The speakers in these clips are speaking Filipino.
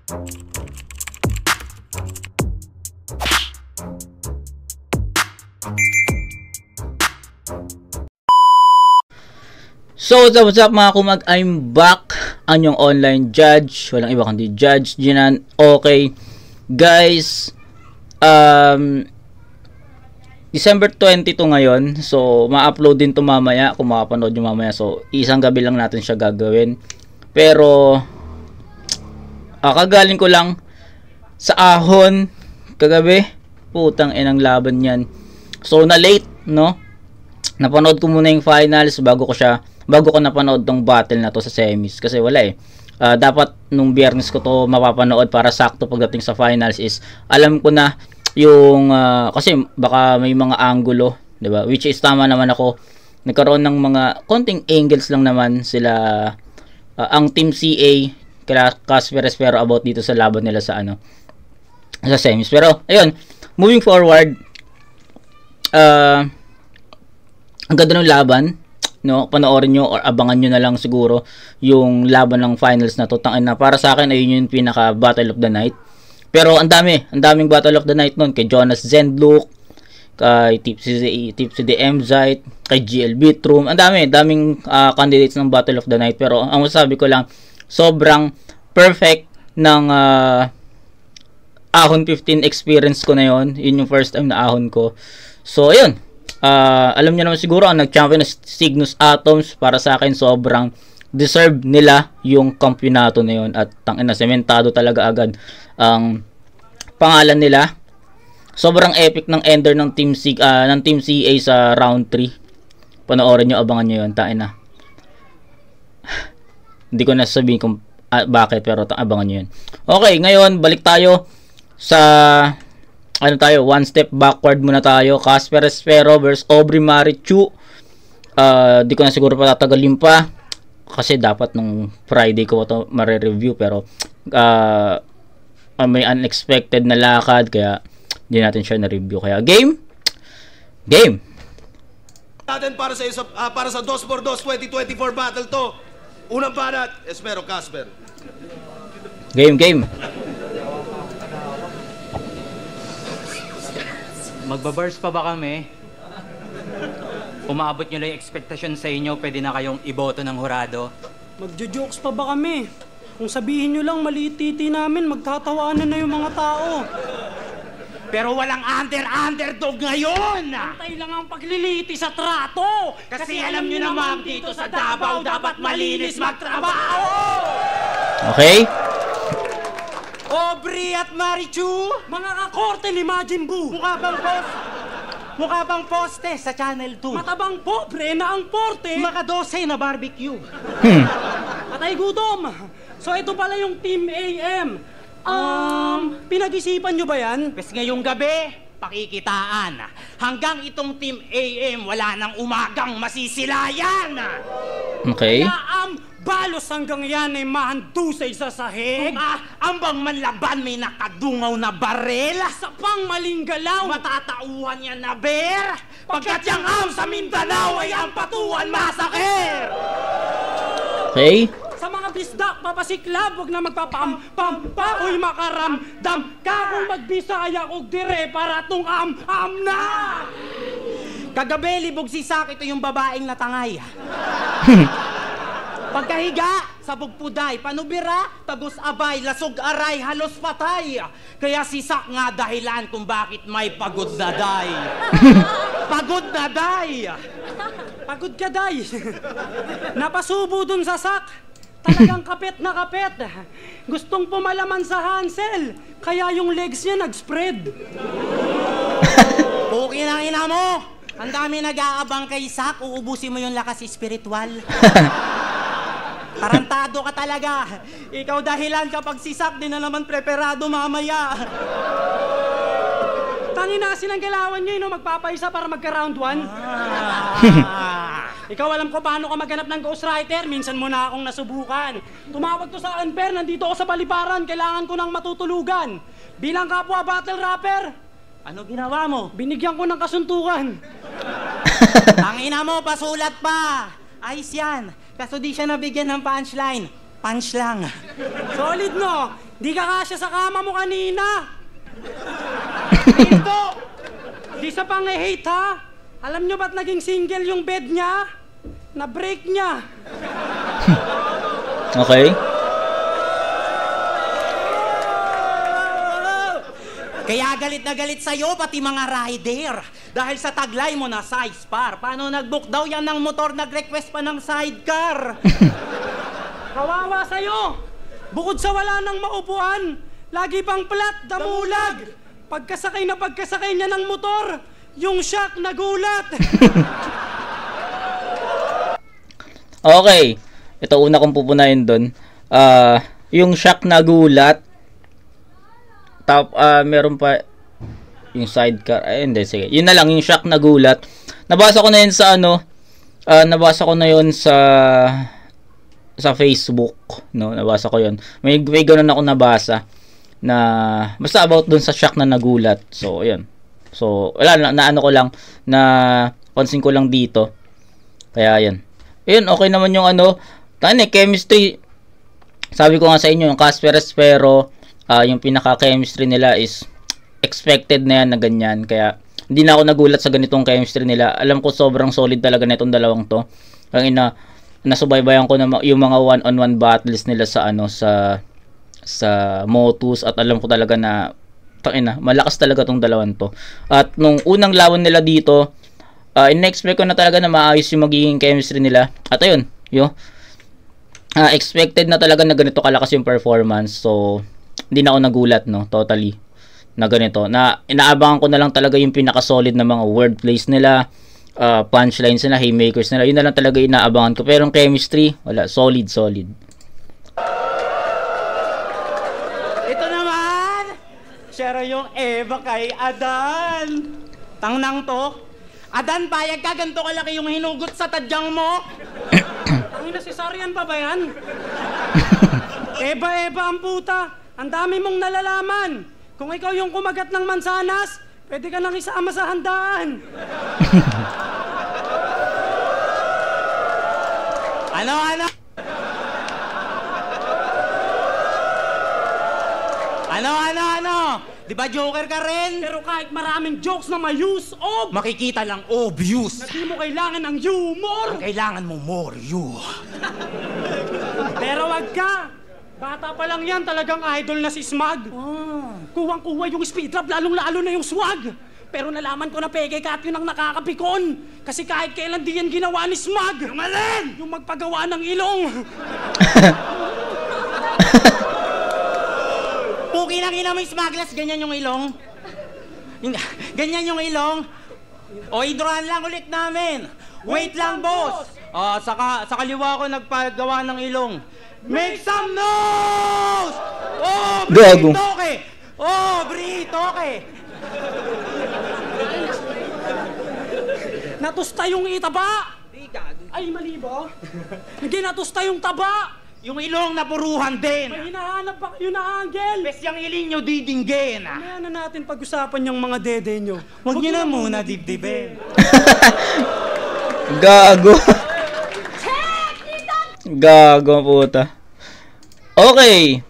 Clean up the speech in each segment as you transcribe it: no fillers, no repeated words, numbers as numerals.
So what's up mga kumag, I'm back, ang yung online judge, walang iba kundi Judge Jinan. Okay guys, December 22 ngayon, so ma-upload din to mamaya kung makapanood nyo mamaya. So isang gabi lang natin siya gagawin, pero kagaling ko lang sa ahon kagabi, putang inang laban yan. So na late, no? Napanood ko muna yung finals bago ko napanood tong battle na to sa semis, kasi wala eh. Dapat nung Biyernes ko to mapapanood para sakto pagdating sa finals is alam ko na yung kasi baka may mga angulo, 'di ba? Which is tama naman ako. Nagkaroon ng mga konting angles lang naman sila ang Team CA kaya Casper pero about dito sa laban nila sa sa semis. Pero ayun, moving forward, ang ganda ng laban, no? Panoorin nyo or abangan nyo na lang siguro yung laban ng finals na to. Tangin na, para sa akin ayun yung pinaka battle of the night. Pero ang daming battle of the night nun, kay Jonas Zenbluk, kay Tipsy the Mzite, kay GL Beatroom. Ang daming candidates ng battle of the night. Pero ang masasabi ko lang, sobrang perfect ng ahon 15 experience ko na yon. Yun yung first time na ahon ko. So ayun, alam niyo naman siguro ang nag-champion na Cygnus Atoms. Para sa akin sobrang deserve nila yung kampiyonato na yun, at tangina sementado talaga agad ang pangalan nila. Sobrang epic ng ender ng Team CA sa round 3. Panoorin niyo, abangan niyo yun, tangina. Hindi ko na sabihin kung bakit, pero abangan niyo yun. Okay, ngayon balik tayo sa one step backward muna tayo. Casper Espero versus Aubrey Marichu. Di ko na siguro patatagalin pa kasi dapat nung Friday ko ito mare-review, pero may unexpected na lakad kaya hindi natin siya na-review. Kaya game natin para sa 2x2 2024 battle to. Unang banat, Espero Casper. Game. Magbaburst pa ba kami? Umabot nyo lang yung expectation sa inyo, pwede na kayong iboto ng hurado. Magjo-jokes pa ba kami? Kung sabihin nyo lang maliit titi namin, magtatawanan na yung mga tao. Pero walang underdog ngayon! Antay lang ang pagliliti sa trato! Kasi alam nyo naman dito sa Davao, dapat malinis magtrabaho! Okay? Aubrey at Marichu, Mga kakorte ni Majin Buu! mukha bang poste sa Channel 2. Matabang pobre na ang porte! Maka-12 na barbecue. Patay gutom! So ito pala yung Team AM. Pinag-isipan nyo ba yan? Bes ngayong gabi, pakikitaan. Hanggang itong Team AM, wala nang umagang masisilayan. Okay. Kaya balos hanggang yan ay mahandusay sa sahig. Ambang manlaban may nakadungaw na barel. Sa pang maling galaw, Matatauhan yan na bear. Pagkat yang sa Mindanao ay ang patuan masakir. Okay. sa mga bisdak, papasiklab, huwag na magpapam-pam-pa, uy makaramdam ka kung magbisaya og dire para tong na. Kagabi, libog si Sak, ito yung babaeng natangay. Pagkahiga, sabog puday, panubira, tagos abay, lasog aray, halos patay. Kaya si Sak nga dahilan kung bakit may pagod na day. Pagod na day. Pagod ka, day. Napasubo dun sa Sak. Talagang kapit na kapit. Gustong pumalaman sa Hansel. Kaya yung legs niya nag-spread. Pukin ang ina mo. Ang dami nag-aabang kay Sak, uubusin mo yung lakas espiritual. Tarantado ka talaga. Ikaw dahilan kapag si Sak din na naman preparado mamaya. Tanginasin ang galawan niyo, no? Magpapaisa para magka-round 1. Ikaw alam ko paano ka maghanap ng ghostwriter. Minsan mo na akong nasubukan. Tumawag ko sa Unfair, nandito ako sa Baliparan. Kailangan ko ng matutulugan. Bilang kapwa battle rapper, Ano ginawa mo? binigyan ko ng kasuntukan. Ang ina mo, pasulat pa. Ayos yan. Kaso di siya nabigyan ng punchline. Punch lang. Solid, no? Di ka kasya sa kama mo kanina. Dito! Di sa pang-hate, ha? Alam nyo ba't naging single yung bed niya? Na-break niya. Okay? Kaya galit na galit sa'yo, pati mga rider. Dahil sa taglay mo na size par. Paano nag-book daw yan ng motor, nag-request pa ng sidecar? Kawawa sa'yo. Bukod sa wala nang maupuan, lagi pang plat, damulag. Pagkasakay niya ng motor, yung shock nagulat. Okay. Ito una kong pupunayin doon. Yung shock na gulat. Meron pa yung sidecar. Ay, hindi, sige. Yun na lang, yung shock na gulat. Nabasa ko na yun sa sa Facebook, no? Nabasa ko yun. May ganun ako nabasa na basta about dun sa shock na nagulat. So, ayun. So, wala na ano ko lang na pansin ko lang dito. Kaya ayun. Ayun, okay naman yung chemistry. Sabi ko nga sa inyo, yung Casperes, pero yung pinaka-chemistry nila is expected na yan na ganyan. Kaya hindi na ako nagulat sa ganitong chemistry nila. Alam ko sobrang solid talaga na itong dalawang to. Ang nasubaybayan ko na yung mga one-on-one battles nila sa sa Motus, at alam ko talaga na malakas talaga tong dalawang to. At nung unang lawan nila dito, in-expect ko na talaga na maayos yung magiging chemistry nila. At ayun, expected na talaga na ganito kalakas yung performance. So hindi na ako nagulat, no, totally, na ganito. Na inaabangan ko na lang talaga yung pinaka-solid na mga wordplays nila, punchlines nila, haymakers nila. Yun na lang talaga inaabangan ko. Pero yung chemistry, wala, solid. Ito naman, share yung Eva kay Adan. Tangnang to. Adan, payag ka, ganito kalaki yung hinugot sa tadyang mo. Ang nasisaryan pa ba yan? Eba ang puta. Ang dami mong nalalaman. Kung ikaw yung kumagat ng mansanas, pwede ka nang isama sa handaan. Ano? Di ba joker ka rin? Pero kahit maraming jokes na may use of, Makikita lang obvious. hindi mo kailangan ng humor. Ang kailangan mo more you. Pero wag ka. Bata pa lang yan, talagang idol na si Smug. Kuwang-kuwa yung speed trap, lalong-lalo na yung swag. Pero nalaman ko na peke ka at yun ang nakakapikon. Kasi kahit kailan di yan ginawa ni Smug. Yung alin? Yung magpagawa ng ilong. Puki na kina mo yung smugglers, ganyan yung ilong. Ganyan yung ilong. O, hidrohan lang ulit namin. Wait lang, boss. Sa kaliwa ko nagpagawa ng ilong. Make some noise! Oh, Gago. Britoke! Oh, Britoke! Natusta yung itaba. Ay, mali ba? Hindi natusta yung taba. Yung ilong napuruhan din. May hinahanap pa kayo na angle. Bes yung ilin nyo didinggin. Mamaya na natin pag-usapan yung mga dede nyo. Huwag nyo na muna dibdibin. Gago. Gago, puta. Okay.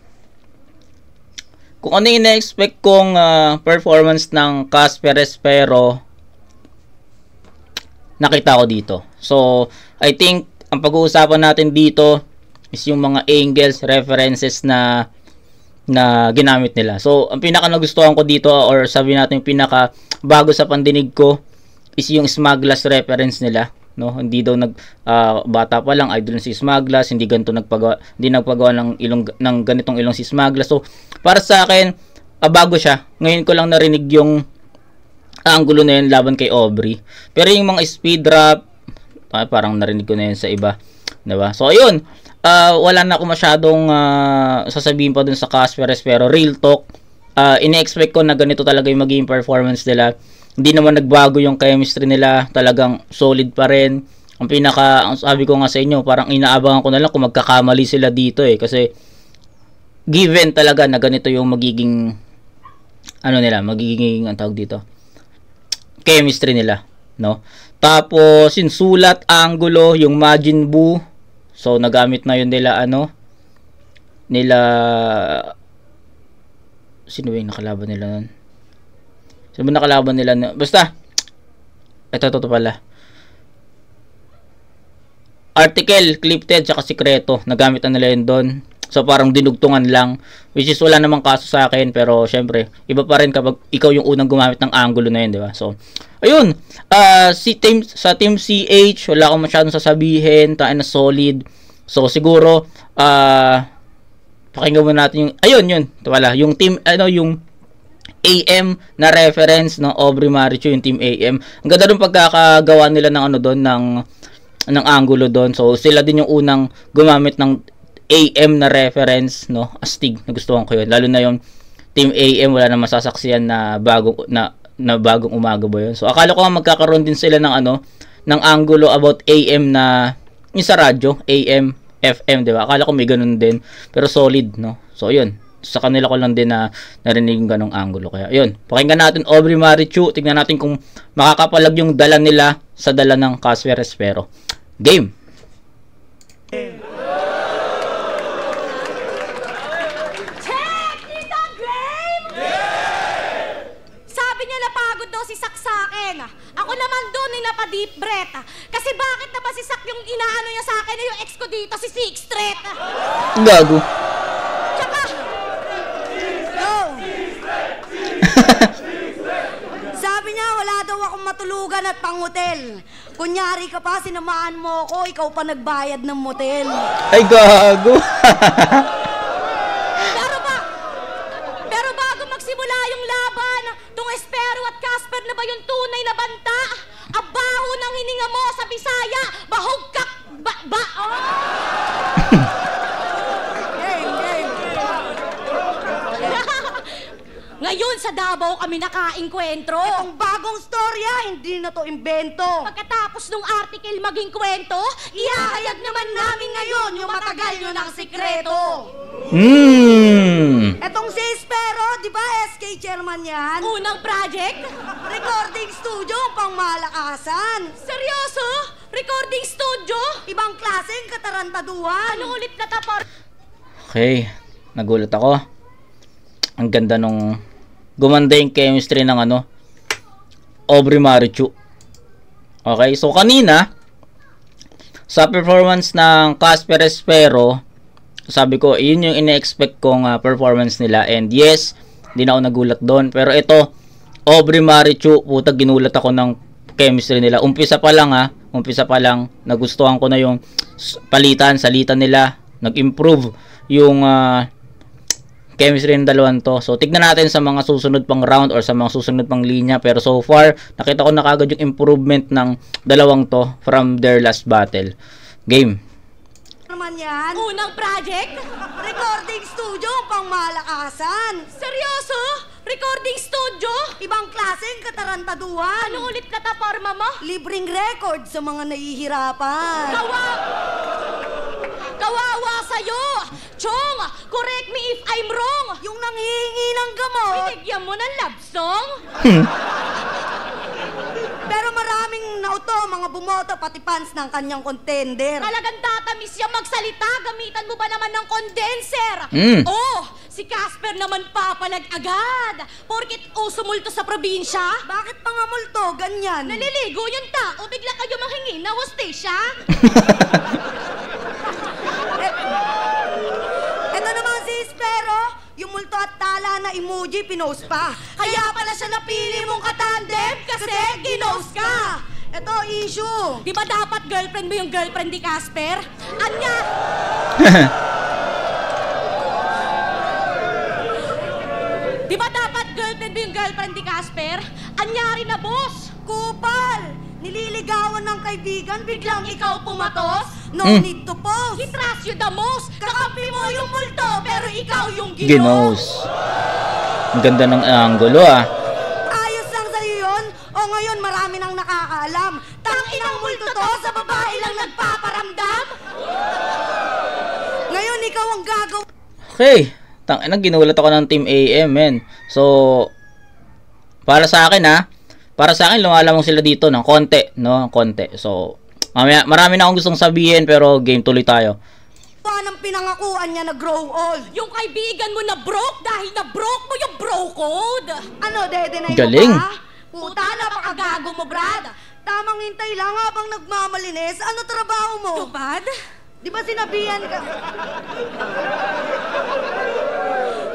Kung ano yung ina-expect kong performance ng Casperes, pero nakita ko dito. So, I think ang pag-uusapan natin dito is yung mga angles, references na ginamit nila. So, ang pinaka nagustuhan ko dito, or sabi natin yung pinaka bago sa pandinig ko, is yung Smuglass reference nila. No, hindi daw bata pa lang idol si Smuglass, hindi nagpagawa ng ganitong ilong si Smuglass. So para sa akin bago siya. Ngayon ko lang narinig yung angulo na yun laban kay Aubrey. Pero yung mga speed drop parang narinig ko na yun sa iba, 'di ba? So ayun, wala na ako masyadong sasabihin pa dun sa Casperes, pero real talk, ini-expect ko na ganito talaga yung magiging performance nila. Hindi naman nagbago yung chemistry nila, talagang solid pa rin. Ang sabi ko nga sa inyo, parang inaabangan ko na lang kung magkakamali sila dito kasi given talaga na ganito yung magiging ang tawag dito, chemistry nila, no? Tapos yung sulat, angulo, yung Majin Buu, so nagamit na yun nila nila, sino ba yung nakalaban nila nun? Sino ba nakalaban nila nun? Basta, ito pala. Article, Clipted, tsaka Sikreto. Nagamit na nila yun doon. So, parang dinugtungan lang. Which is, wala namang kaso sa akin. Pero, syempre, iba pa rin kapag ikaw yung unang gumamit ng angulo na yun, di ba? So, ayun. Sa Team CH, wala akong masyadong sasabihin. Tain na solid. So, siguro, pakinggan mo natin yung, ayun, yun. Ito pala. Yung team, yung AM na reference, no? Aubrey Marichu, yung Team AM. Ang ganda nung pagkakagawa nila ng doon, ng angulo doon. So, sila din yung unang gumamit ng AM na reference, no? Astig, nagustuhan ko yun. Lalo na yung Team AM, wala na masasaksiyan na bagong umaga ba yun. So, akala ko nga magkakaroon din sila ng ng angulo about AM na yung sa radyo, AM, FM, di ba? Akala ko may ganun din. Pero solid, no? So, yun. Sa kanila ko lang din na narinig yung ganong angulo. Kaya, yun. Pakinggan natin Aubrey Marichu. Tignan natin kung makakapalag yung dala nila sa dala ng Casper Espero. Game! Check! Tita Graham! Sabi niya napagod daw si Sak sa akin. Ako naman doon nilapa deep breath. Kasi bakit naman si Sak yung inaano niya sa akin na yung ex ko dito, si Six Street? Gago. Tsaka, sabi niya wala daw akong matulugan at pang-hotel. Kunyari ka pa, sinamaan mo ako, ikaw pa nagbayad ng motel. Ay, gago. Pero bago magsimula yung laban, tung Espero at Casper na ba yung tunay na banta? Abaho ng hininga mo sa Bisaya, bahog kak, Ngayon sa Davao kami nakainkwentro. Itong bagong storya, hindi na to imbento. Pagkatapos nung article maging kwento, ihahayag naman namin ngayon yung matagal nyo ng sikreto. Etong si Espero, di ba SK chairman yan? Unang project? Recording studio, pang malakasan. Seryoso? Recording studio? Ibang klaseng katarantaduhan. Ano ulit na tapor? Okay, nagulat ako. Ang ganda nung gumanda yung chemistry ng Aubrey Marichu. Okay, so kanina sa performance ng Casper Espero, sabi ko, yun yung ine-expect kong performance nila. And yes, hindi na ako nagulat doon. Pero ito, Aubrey Marichu, puta, ginulat ako ng chemistry nila. Umpisa pa lang nagustuhan ko na yung salitan nila. Nag-improve yung chemistry ng dalawang to. So, tignan natin sa mga susunod pang round or sa mga susunod pang linya. Pero so far, nakita ko na kagad yung improvement ng dalawang to from their last battle. Game. Naman yan? Unang project? Recording studio, pang malakasan. Seryoso? Recording studio? Ibang klaseng katarantaduhan. Ano ulit na taporma mo? Libreng record sa mga nahihirapan. Kawawa sa'yo! Chong, correct me if I'm wrong! Yung nanghihingi ng gamot! Binigyan mo ng love song? Pero maraming nauto, mga bumoto, pati fans ng kanyang contender. Talagang tatamis siya magsalita, gamitan mo ba naman ng condenser? Oh, si Casper naman papalag agad. Porkit multo sa probinsya? Bakit pa nga multo? Ganyan. Naliligo yung tao, bigla kayo manghingi na hostesya? Ito naman si Espero, yung multo at tala na emoji pinost pa. Kaya pala siya napili mong katandem kasi ginost ka. Ito, issue. Di ba dapat girlfriend mo yung girlfriend ni Casper? Anya? Di ba dapat girlfriend mo yung girlfriend ni Casper? Anyari na, boss. Kupal! Nililigawan ng kaibigan, biglang ikaw pumatos? No need to post. He trusts you the most. Kakampi mo yung multo, pero ikaw yung ginos. Ang ganda ng angulo, Ayos lang sa'yo yun? O ngayon marami nang nakakaalam. Tanginang multo to, sa babae lang nagpaparamdam? Ngayon ikaw ang gagaw. Okay. Ginulat ako ng Team AM, men. So, para sa akin, lumalamang sila dito ng konti, no? Konti. So, marami na akong gustong sabihin, pero game, tuloy tayo. pa ng pinangakuan niya na grow old. Yung kaibigan mo na broke dahil na-broke mo yung bro code. Ano, dede na yun Galing. ba? Puta, napakagago mo, Brad. Tamang hintay lang habang nagmamalinis. Ano trabaho mo? Tupad? Di ba sinabihan ka?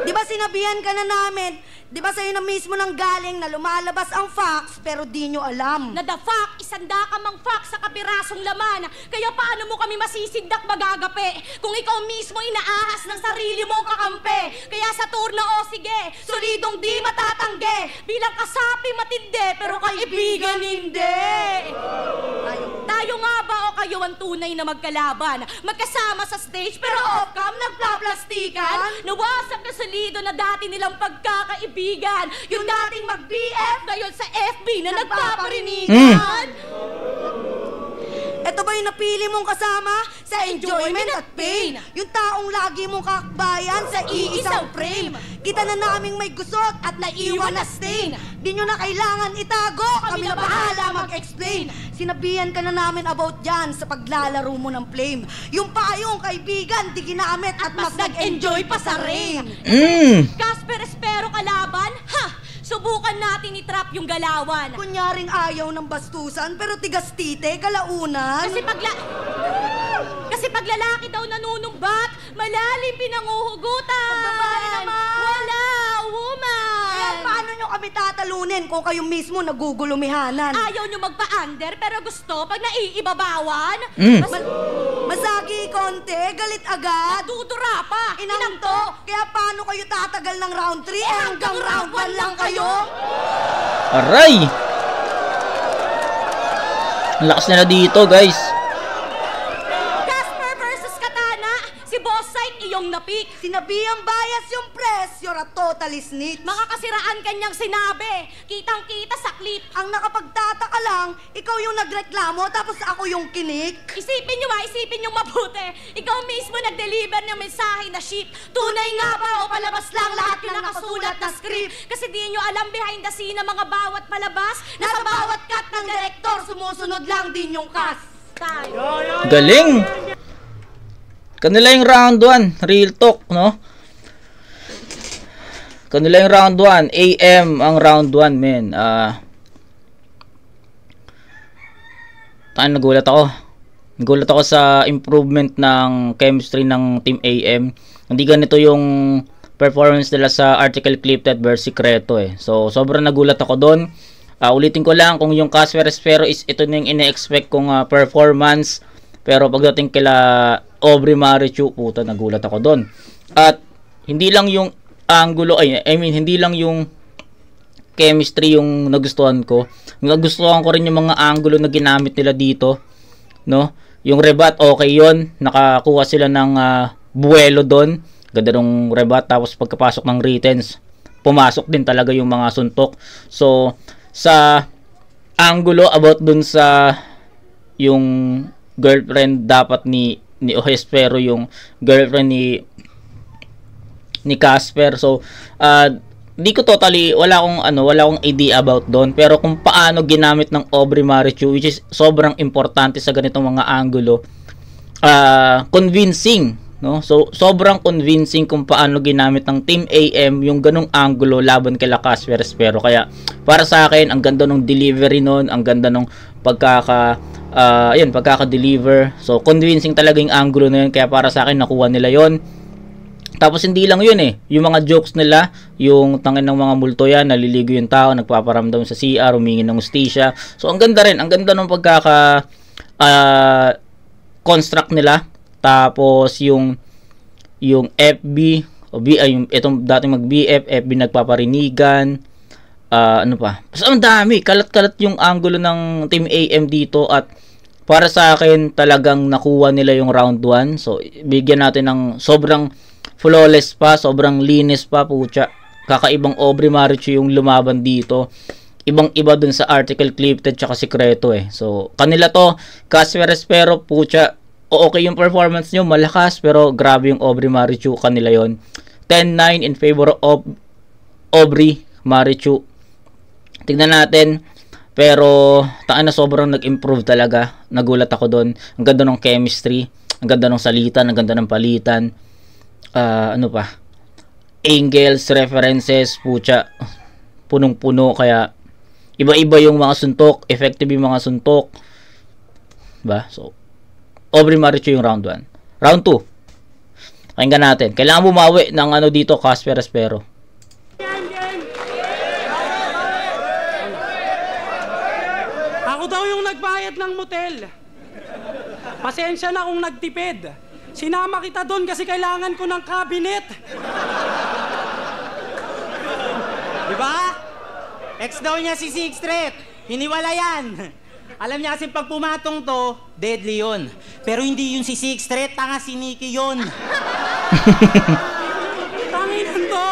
Di ba sinabihan ka na namin? Di ba sa'yo na mismo nang galing na lumalabas ang facts pero di nyo alam? Na the fact, isanda ka mang facts sa kapirasong laman. Kaya paano mo kami masisindak magagape kung ikaw mismo inaahas ng sarili mong kakampi? Kaya sa turno, o sige, solidong di matatanggi. Bilang kasapi matindi pero kaibigan hindi. Tayo nga ba o kayo ang tunay na magkalaban? Magkasama sa stage pero off-cam nagplaplastikan? Nawasak na solido na dati nilang pagkakaibigan. Yung dating mag-BF ngayon sa FB na nagpaparinigan. Ito ba yung napili mong kasama sa enjoyment at pain? Yung taong lagi mong kakbayan sa iisang frame. Kita na naming may gusot at naiwan na stain. Di nyo na kailangan itago, kami na bahala mag-explain. Sinabihan ka na namin about dyan sa paglalaro mo ng flame. Yung payong kaibigan, di ginamit at mas nag-enjoy pa sa rain. Casper, espero kalaban? Ha! Subukan natin i-trap yung galawan. Kunyaring ayaw ng bastusan, pero tigas tite, kalaunan. Kasi pag lalaki daw nanunumbat, malalim pinanguhugutan. Pagbabae naman. Wala, woman. Kaya paano nyo kami tatalunin kung kayo mismo nagugulumihanan? Ayaw nyo magpa-under, pero gusto pag naiibabawan? Masagi konti, galit agad. Dudura pa. Inang to. Kaya paano kayo tatagal ng round 3? Hanggang round 1 lang kayo. Aray! Ang lakas nila dito, guys. Casper versus Katana, si Boss Sight iyong napik. Sinabihang bias yung press, you're a total snitch. Makakasiraan kanyang sinabi, kitang-kita sa clip. Ang nakapagtataka lang, ikaw yung nagreklamo tapos ako yung kinik. Isipin nyo mabuti. Ikaw mismo nag-deliver ng mensahe na ship. Tunay nga ba o palabas lang lahat ng nakasulat na script? Kasi di nyo alam behind the scene ng mga bawat palabas. Nasa bawat cut ng director, sumusunod lang din yung cast. Galing! Kanila yung round 1. Real talk, no? Kanila yung round 1. AM ang round 1, men. Nagulat ako. Nagulat ako sa improvement ng chemistry ng Team AM. Hindi ganito yung performance nila sa Article Clipted versus Secreto eh. So, sobrang nagulat ako doon. Ulitin ko lang, kung yung Casper Espero is ito na yung ine-expect kong performance. Pero pagdating kila Aubrey Marichu, puta, nagulat ako doon. At hindi lang yung angulo, hindi lang yung chemistry yung nagustuhan ko. Nagustuhan ko rin yung mga angulo na ginamit nila dito, no? Yung rebat, okay yon, nakakuha sila ng buwelo doon. Ganda ng rebat, tapos pagkapasok ng returns, pumasok din talaga yung mga suntok. So, sa angulo about dun sa yung girlfriend dapat ni Espero, yung girlfriend ni Casper. So, di ko totally, wala akong idea about doon, pero kung paano ginamit ng Aubrey Marichu, which is sobrang importante sa ganitong mga angulo, convincing, no? So sobrang convincing kung paano ginamit ng Team AM yung ganong angulo laban kay Casper Espero. Kaya para sa akin, ang ganda ng delivery noon, ang ganda ng pagkaka-deliver. So convincing talaga yung angulo na yun, kaya para sa akin nakuha nila yon. Tapos hindi lang yun yung mga jokes nila, yung tangin ng mga multo yan, naliligo yung tao, nagpaparamdam sa CR, humingi ng hustisya. So ang ganda rin, ang ganda ng pagkaka construct nila. Tapos yung FB yung itong dating mag-BF, FB nagpaparinigan, ano pa. Basta ang dami, kalat-kalat yung angulo ng Team AM dito, at para sa akin talagang nakuha nila yung round 1. So bigyan natin ng sobrang flawless pa, sobrang linis pa, pucha. Kakaibang Aubrey Marichu yung lumaban dito. Ibang-iba dun sa Article Clipted tsaka Secreto So, kanila to, Casper Espero, pucha. Okay yung performance nyo, malakas, pero grabe yung Aubrey Marichu, kanila yon. 10-9 in favor of Aubrey Marichu. Tignan natin. Pero, tanga na, sobrang nag-improve talaga. Nagulat ako doon. Ang ganda ng chemistry. Ang ganda ng salitan, ang ganda ng palitan. Ano pa? Angles, references, pucha. Punong-puno, kaya iba-iba yung mga suntok, effective yung mga suntok. Ba? So, Aubrey Marichu yung round 1. Round 2. Pakinggan natin. Kailangan bumawi ng ano dito, Casper Espero. Ako daw yung nagbayad ng motel. Pasensya na kung nagtipid. Sinama kita doon kasi kailangan ko ng cabinet. Diba? Ex daw niya si Sixth Street. Hiniwala yan. Alam niya kasi pag pumatong to, deadly yun. Pero hindi yun si Sixth Street, tanga si Nikki yun. Tanginan to!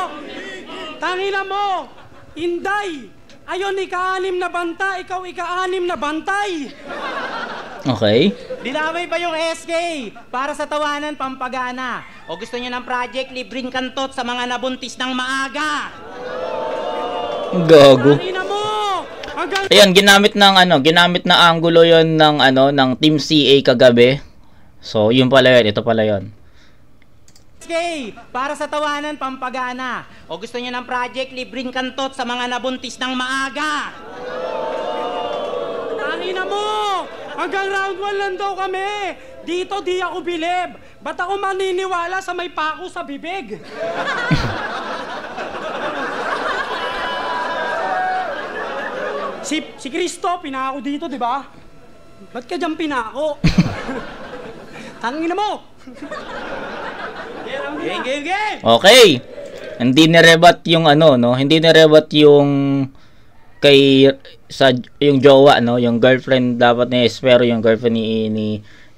Tanginan mo! Inday! Ayon, ika-6 na banta, ikaw ika-6 na bantay! Okay. Dinamay pa yung SK para sa tawanan pampagana. O gusto niyo ng project, libreng kantot sa mga nabuntis ng maaga. Gago. Tanginan mo! Hanggang... Ayan, ginamit na angulo yon ng Team CA kagabi. So, yun pala yun, ito pala yun. SK para sa tawanan pampagana. O gusto niyo ng project, libreng kantot sa mga nabuntis ng maaga. Tanginan mo! Hanggang round 1 lang daw kami. Dito di ako bilib. Ba't ako maniniwala sa may pako sa bibig? Si Cristo, pinako dito, di ba? Ba't ka dyan pinako? Tangina mo! Game! Okay. Hindi nirebat yung hindi nirebat yung yung jowa, yung girlfriend dapat ni Espero, yung girlfriend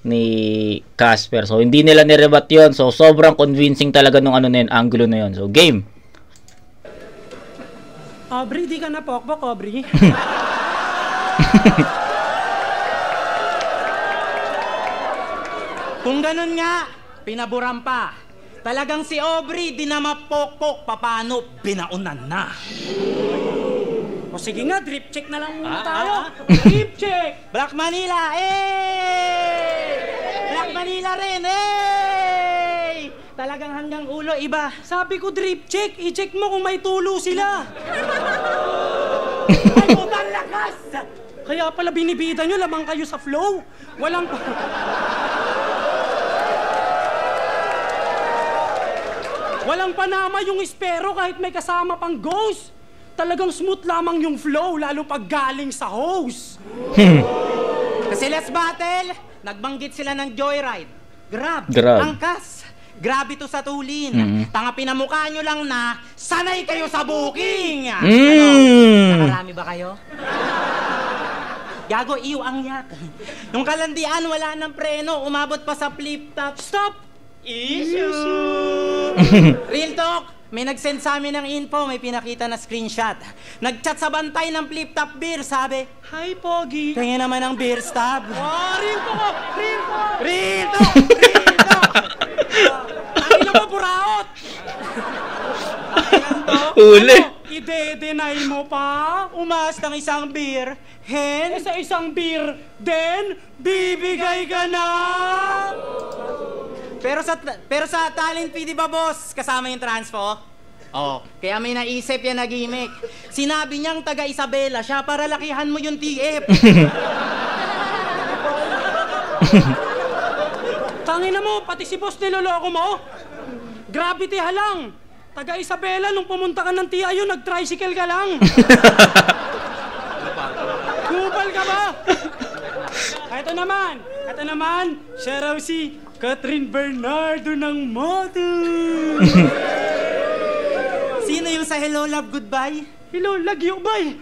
ni Casper. So hindi nila nirebat yon. So sobrang convincing talaga nung angulo na yon. So game. Aubrey, di ka na pokpok, Aubrey. Kung ganun nga, pinaburan pa. Talagang si Aubrey, di na mapokpok, papano, binaunan na. O sige nga, drip check na lang muna tayo. Drip check! Black Manila, Black Manila rin, Talagang hanggang ulo, iba. Sabi ko drip check, i-check mo kung may tulo sila. Ay, putang lakas! Kaya pala binibida nyo, lamang kayo sa flow. Walang panama yung Espero kahit may kasama pang ghost. Talagang smooth lamang yung flow, lalo pag galing sa hose. Kasi let's battle, nagbanggit sila ng joyride. Grab. Angkas. Grabe to sa tulin. Tanga pinamukha nyo lang na sanay kayo sa booking. Nakarami ba kayo? Gago, iyo ang yak. Nung kalandian, wala ng preno, umabot pa sa flip-top. Stop! Issue! Real talk, may nag-send sa amin ng info, may pinakita na screenshot. Nag-chat sa bantay ng flip-top beer, sabi, Hi, Pogi. tingin naman ang beer stop. Real talk! Real talk! Real talk! Ay na ba, buraot? Uli. Ide-deny mo pa? Umas ng isang beer, hen? Sa isang beer, then bibigay ka na? Pero sa talent fee, di ba, boss? Kasama yung transpo? Oh, kaya may naisip yan na gimmick. Sinabi niyang taga Isabela siya para lakihan mo yung TF. Tangina mo, pati si boss niloloko mo. Gravity halang. Taga Isabela, nung pumunta ka ng TIU, nag-tricycle ka lang. Kupal ka ba? Ito naman, siya raw si Catherine Bernardo ng Moto. Sino yung sa Hello, Love, Goodbye? Hello, lagyo bay.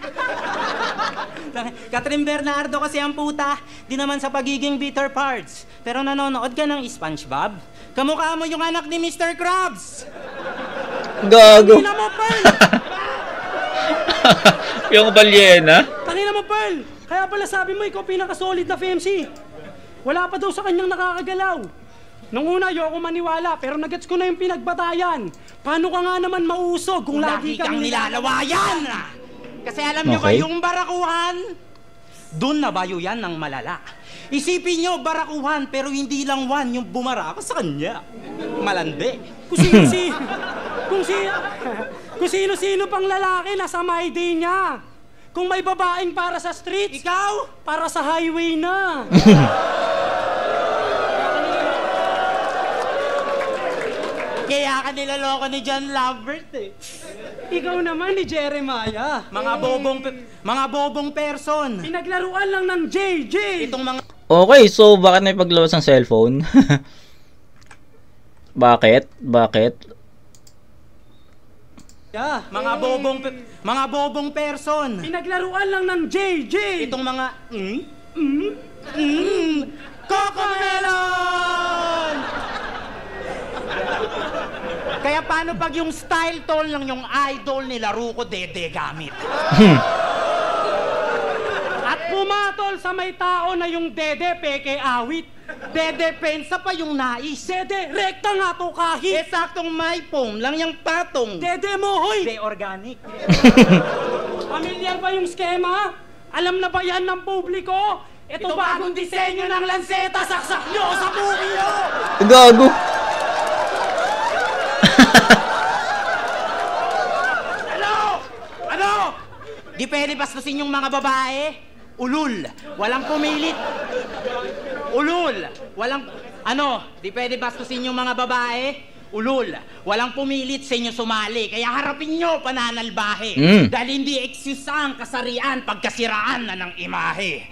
Catherine Bernardo kasi ang puta, di naman sa pagiging bitter parts. Pero nanonood ka ng SpongeBob? Kamukha mo yung anak ni Mr. Krabs. Gago. Tangina mo, Pearl. Yung balyena. Tangina mo, Pearl. Kaya pala sabi mo, ikaw pinaka-solid na FMC. Wala pa daw sa kanyang nakakagalaw. Nung una, ayoko maniwala, pero nagets ko na yung pinagbatayan. Paano ka nga naman mausog kung lagi kang nilalawayan? Kasi alam nyo ba, yung barakuhan, dun nabayo yan ng malala. Isipin nyo, barakuhan, pero hindi lang one yung bumara ka sa kanya. Malandi. Kung sino-sino pang lalaki nasa my day niya. Kung may babaeng para sa streets, Ikaw? para sa highway na. Kaya ka nilaloko ni John Lambert eh. Ikaw naman ni Jeremiah. Mga bobong person. Pinaglaruan lang ng JJ. Itong mga Okay, so bakit may paglabas ng cellphone? Bakit? mga bobong person. Pinaglaruan lang ng JJ. Itong mga Cocomelon! Kaya paano pag yung style tall lang yung idol nila Ruko Dede gamit? At pumatol sa may tao na yung dede peke awit. Dede pensa pa yung nais. Dede, rekta nga to kahit. Saktong may foam lang yung patong. Dede mo, hoy! De organic. Pamilyar ba yung skema? Alam na ba yan ng publiko? Ito bagong disenyo ng lanseta, saksak nyo sa buki nyo! Gago. Ano? Di pwede bastusin yung mga babae? Ulul. Walang pumilit. Ulul. Di pwede bastusin yung mga babae? Ulul. Walang pumilit sa inyo sumali. Kaya harapin nyo pananalbahe. Dahil hindi excuse ang kasarian pagkasiraan na ng imahe.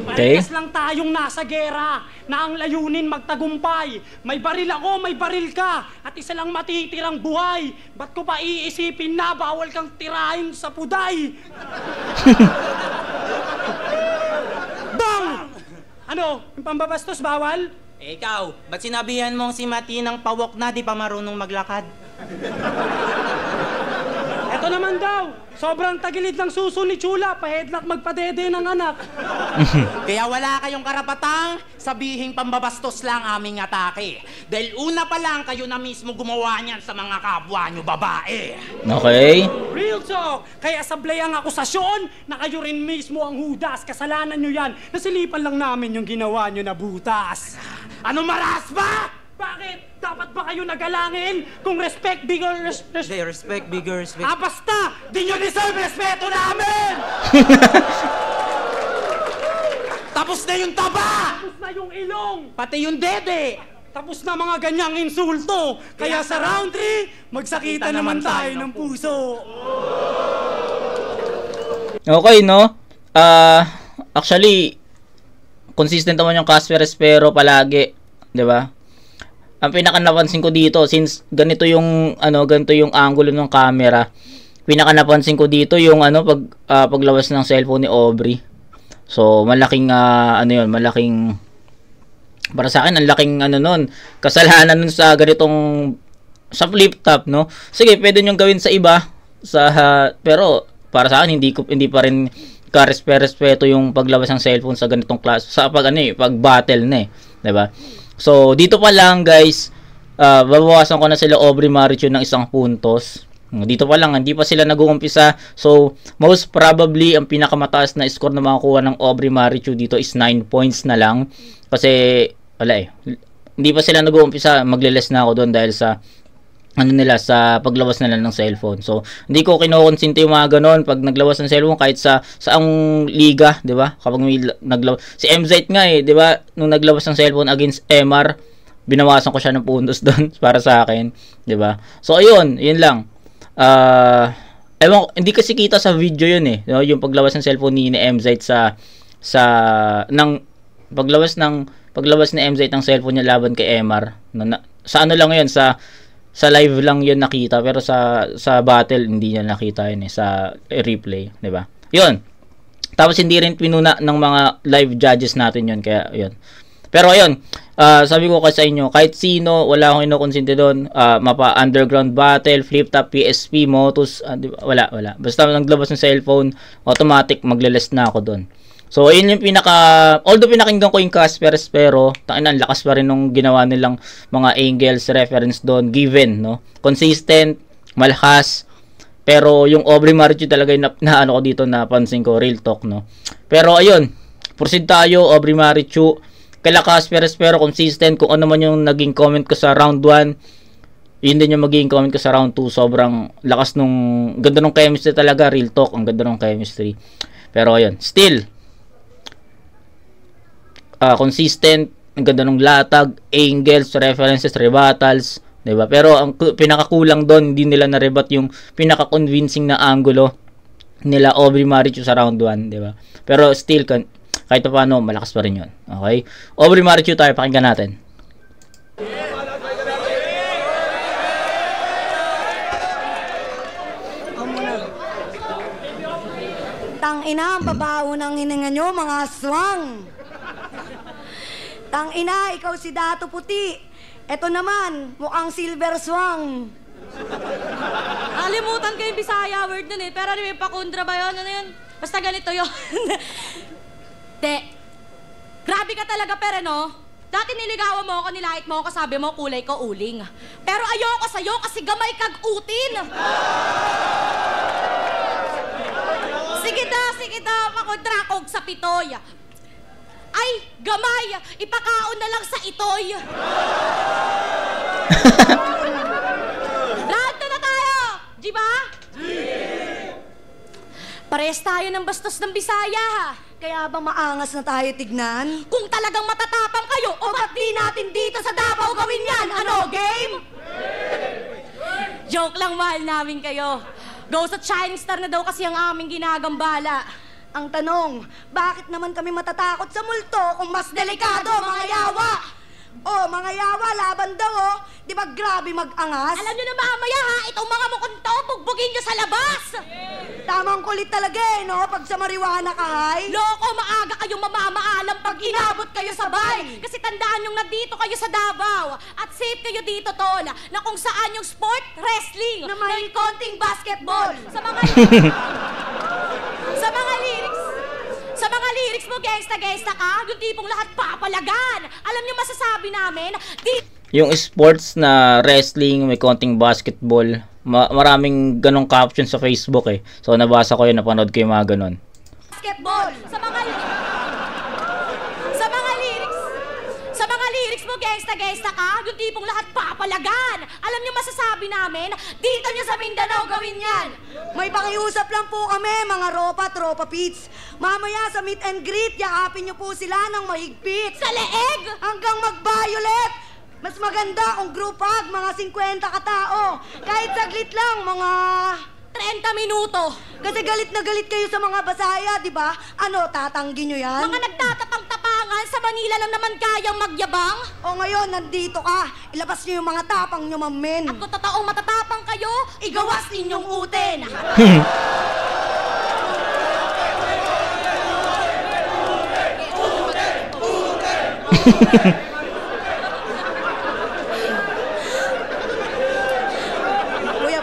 Okay. Parehas lang tayong nasa gera na ang layunin magtagumpay. May baril ako, may baril ka, at isa lang matitirang buhay. Ba't ko pa iisipin na bawal kang tirahin sa puday? Bang! Ano? Yung pambabastos bawal? Ikaw, ba't sinabihan mong si Mati ng pawok na di pa marunong maglakad? Eto naman daw, sobrang tagilid ng suso ni Chula, pa-headlock magpadede ng anak. Kaya wala kayong karapatang sabihing pambabastos lang aming atake. Dahil una pa lang kayo na mismo gumawa niyan sa mga kapwa nyo babae. Okay. Real talk! Kaya sablay ang akusasyon na kayo rin mismo ang hudas. Kasalanan nyo yan. Nasilipan lang namin yung ginawa nyo na butas. Ano maras ba? Bakit? Dapat ba kayo nagalangin? Kung respect, bigger Respect, bigger respect. basta! Di nyo deserve respeto namin! Tapos na yung taba! Tapos na yung ilong! Pati yung dede! Tapos na mga ganyang insulto! Kaya sa round 3, magsakita naman tayo ng puso! Okay, no? Actually, consistent naman yung Casper Espero palagi, 'di ba? Ang pinaka napansin ko dito, since ganito yung angulo ng camera, pinaka napansin ko dito yung paglabas ng cellphone ni Aubrey. So, malaking malaking para sa akin ang laking kasalanan nun sa ganitong sa flip top, no? Sige, pwede niyo gawin sa iba pero para sa akin hindi pa rin ka-respeto yung paglabas ng cellphone sa ganitong klase sa pag battle na 'di ba? So, dito pa lang guys, babawasan ko na sila Aubrey Marichu ng 1 puntos. Dito pa lang, hindi pa sila nag-uumpisa. So, most probably, ang pinakamataas na score na makakuha ng Aubrey Marichu dito is 9 points na lang. Kasi, hindi pa sila nag-uumpisa, magle-less na ako doon dahil sa sa paglabas nila ng cellphone. So, hindi ko kinokonsente yung mga ganon pag naglabas ng cellphone kahit sa saang liga, 'di ba? Kapag may naglabas si MZ nga 'di ba, nung naglabas ng cellphone against MR, binawasan ko siya ng puntos doon para sa akin, 'di ba? So, ayun lang. Hindi kasi kita sa video 'yun no? Yung paglabas ng cellphone ni MZ paglabas ni MZ ng cellphone niya laban kay MR. Sa lang 'yun, sa live lang 'yun nakita, pero sa battle hindi niya nakita 'yun sa replay, 'di ba? 'Yun. Tapos hindi rin pinuna ng mga live judges natin 'yun, kaya 'yun. Pero ayun, sabi ko kasi sa inyo, kahit sino, wala akong inokonsente doon. Mapa underground battle, flip top, PSP, Motus, wala. Basta naglabas ng cellphone, automatic magle-less na ako doon. So, ayun yung although pinakinggan ko yung Casper Espero, ang lakas pa rin nung ginawa nilang mga angles, reference doon, given, no? Consistent, malakas, pero yung Aubrey Marichu talaga yung ko dito, napansin ko, real talk, no? Pero ayun, proceed tayo, Aubrey Marichu. Kaila Casper, pero consistent. Kung ano man yung naging comment ko sa round 1, yun din yung magiging comment ko sa round 2. Sobrang lakas nung, ganda nung chemistry talaga, real talk, ang ganda nung chemistry. Pero ayun, still, consistent, ang ganda nung latag, angles, references, rebuttals, diba? Pero ang pinakakulang doon, hindi nila na-rebut yung pinaka-convincing na angulo nila Aubrey Marichu sa round 1, diba? Pero still, kahit pa paano, malakas pa rin yun. Okay? Aubrey Marichu tayo, pakinggan natin. Tangina, ang babaho ng hininga nyo, mga aswang. Tangina, ikaw si Dato Puti. Eto naman, mukhang silver swang. Alimutan ko yung Bisaya word nun eh. Pero ano yung pakundra ba yun? Ano yun? Basta ganito yun. Grabe ka talaga, pero no? Dati niligawan mo ako, nilait mo ako, sabi mo kulay ko uling. Pero ayoko sa'yo kasi gamay kag utin. Sige da, pakundra kog sa pitoy. Ay, gamay! Ipakaon na lang sa itoy! Round 2 na tayo! Di ba? Parehas tayo ng bastos ng Bisaya, ha? Kaya ba maangas na tayo tignan? Kung talagang matatapang kayo, o ba't di natin dito sa Davao gawin yan? Ano, game? Joke lang, mahal namin kayo. Go sa Shining Star na daw kasi ang aming ginagambala. Ang tanong, bakit naman kami matatakot sa multo kung mas delikado, mga yawa? Oh, mga yawa, laban daw, oh. Di ba grabe mag-angas? Alam nyo na mamaya, ha? Itong mga mukhang to, bugbugin nyo sa labas! Tamang kulit talaga, eh, no? Pag sa marijuana ka, hay? Loko, maaga kayong mamamaalam pag inabot kayo sabay. Kasi tandaan yung nandito kayo sa Davao. At safe kayo dito, tol, na kung saan yung sport, wrestling, na may konting basketball. Sa mga lyrics mo, gangsta ka, yung tipong lahat papalagan. Alam niyo masasabi namin, yung sports na wrestling, may konting basketball, maraming ganong caption sa Facebook eh. So nabasa ko yun, napanood ko yung mga ganon. Basketball. Sa mga lyrics mo, gangsta ka, yung tipong lahat papalagan. Alam niyo masasabi namin, dito niyo sa Mindanao gawin yan. May pakiusap lang po kami, mga tropa pits. Mamaya sa meet and greet, yakapin niyo po sila ng mahigpit. Sa leeg! Hanggang mag-violet. Mas maganda kung group hug, mga 50 katao. Kahit saglit lang, mga 30 minuto. Kasi galit na galit kayo sa mga Basaya, di ba? Ano, tatanggi nyo yan? Mga nagtatapang-tapangan, sa Manila lang naman kayang magyabang. O ngayon, nandito ka. Ilabas nyo yung mga tapang nyo, mamen. At kung totoong matatapang kayo, igawas ninyong uten. Kuya,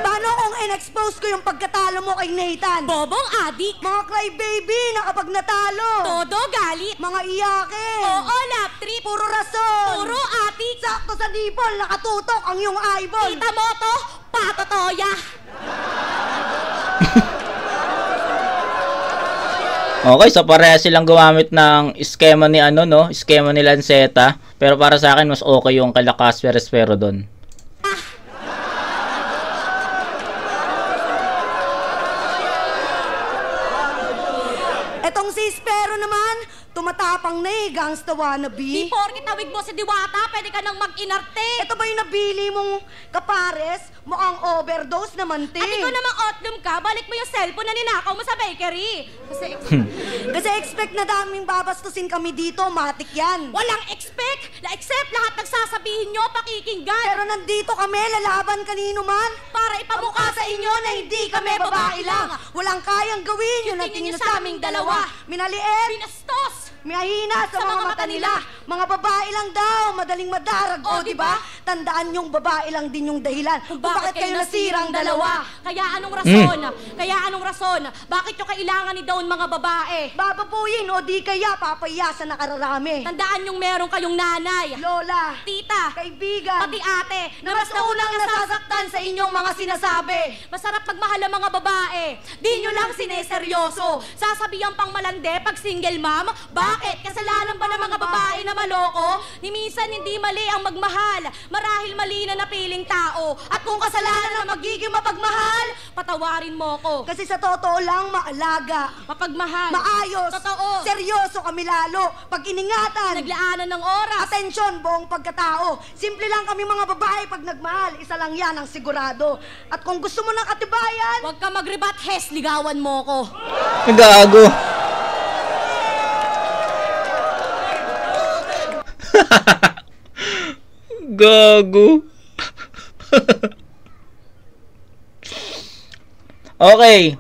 paano kung in-expose ko yung pagkatalo mo kay Nathan? Bobong adik. Mga crybaby na kapag natalo. Todo galit. Mga iyake. Oo, lap trip. Puro rason. Puro atik. Sakto sa dipol, nakatutok ang iyong eyeball. Kita mo to, patotoya. Okay, so pareha silang gumamit ng skema ni skema ni Lanceta, pero para sa akin mas okay yung kay Casper Espero doon. Etong si Espero naman, tumatapang na eh, gangsta wannabe. Di porkit tawig mo si Diwata, pwede ka nang mag-inarte. Ito ba yung nabili mong kapares? Mukhang overdose naman, te. At ikaw namang otlum ka, balik mo yung cellphone na ninakaw mo sa bakery. Kasi expect na daming babastusin kami dito, matik yan. Walang expect, except lahat nagsasabihin nyo, pakikinggan. Pero nandito kami, lalaban kanino man. Para ipamukha sa inyo na hindi kami babae lang. Walang kayang gawin, yun ang tingin sa aming dalawa. Minaliit, Binastos! Mahina sa mga mata nila. Mga babae lang daw, madaling madarag. O, di ba? Tandaan yung babae lang din yung dahilan kung bakit kayo nasirang dalawa. Kaya anong rason? Kaya anong rason? Bakit nyo kailangan ni Dawn mga babae? Bababuyin o di kaya papaya sa nakararami. Tandaan yung meron kayong nanay, Lola, tita, kaibigan, pati ate, na mas naunang nasasaktan sa inyong mga sinasabi. Masarap magmahal ang mga babae. Di nyo lang sineseryoso. Sasabihan pang malande pag single mom. Bakit? Kasalanan ba ng mga babae na maloko? Ni minsan hindi mali ang magmahal. Marahil mali na napiling tao. At kung kasalanan na magiging mapagmahal, patawarin mo ko. Kasi sa totoo lang, maalaga, Mapagmahal. maayos, Totoo. seryoso kami lalo. Pag iningatan, Naglaanan ng oras. atensyon, buong pagkatao. Simple lang kami mga babae pag nagmahal. Isa lang yan ang sigurado. At kung gusto mo ng katibayan, Huwag ka magribat, Hes, ligawan mo ko. Gago. Gago. Okay.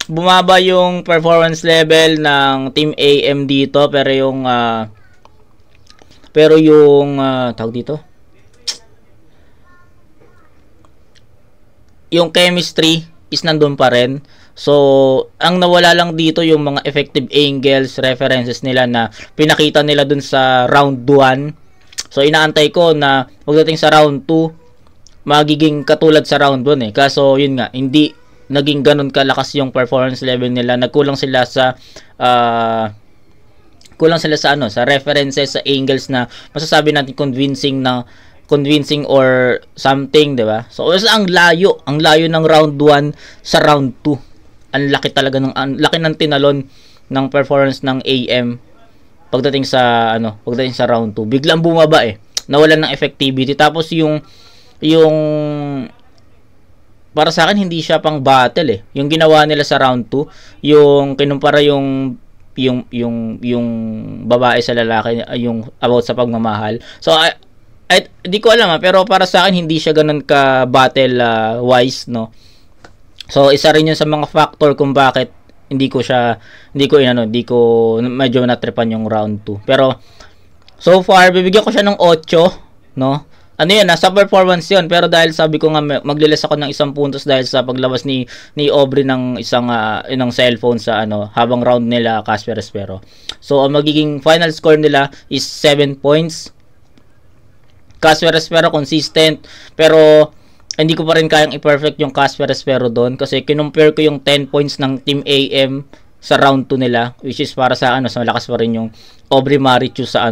Bumaba yung performance level ng Team AM dito pero yung tawag dito. Yung chemistry is nandun pa rin. So, ang nawala lang dito yung mga effective angles, references nila na pinakita nila dun sa round 1. So, inaantay ko na pagdating sa round 2, magiging katulad sa round 1 eh. Kaso, yun nga, hindi naging ganun kalakas yung performance level nila. Nagkulang sila sa sa references, sa angles na masasabi natin convincing or something, 'di ba? So, ang layo ng round 1 sa round 2. Ang laki talaga ang laki ng tinalon ng performance ng AM pagdating sa round 2. Biglang bumaba eh. Nawalan ng effectivity. Tapos yung para sa akin hindi siya pang battle eh. Yung ginawa nila sa round 2, yung kinumpara yung babae sa lalaki, yung about sa pagmamahal. So di ko alam pero para sa akin hindi siya ganun ka battle wise, no. So isa rin yun sa mga factor kung bakit hindi ko medyo natripan yung round 2. Pero so far bibigyan ko siya ng 8, no. Ano yan, sa performance yun, pero dahil sabi ko nga maglilis ako ng 1 puntos dahil sa paglabas ni Aubrey ng isang cellphone sa habang round nila Casper Espero. So ang magiging final score nila is 7 points. Casper Espero consistent, pero hindi ko pa rin kayang i-perfect yung Casper Espero doon kasi kinumpare ko yung 10 points ng Team AM sa round 2 nila, which is para sa mas malakas pa rin yung Aubrey Marichu sa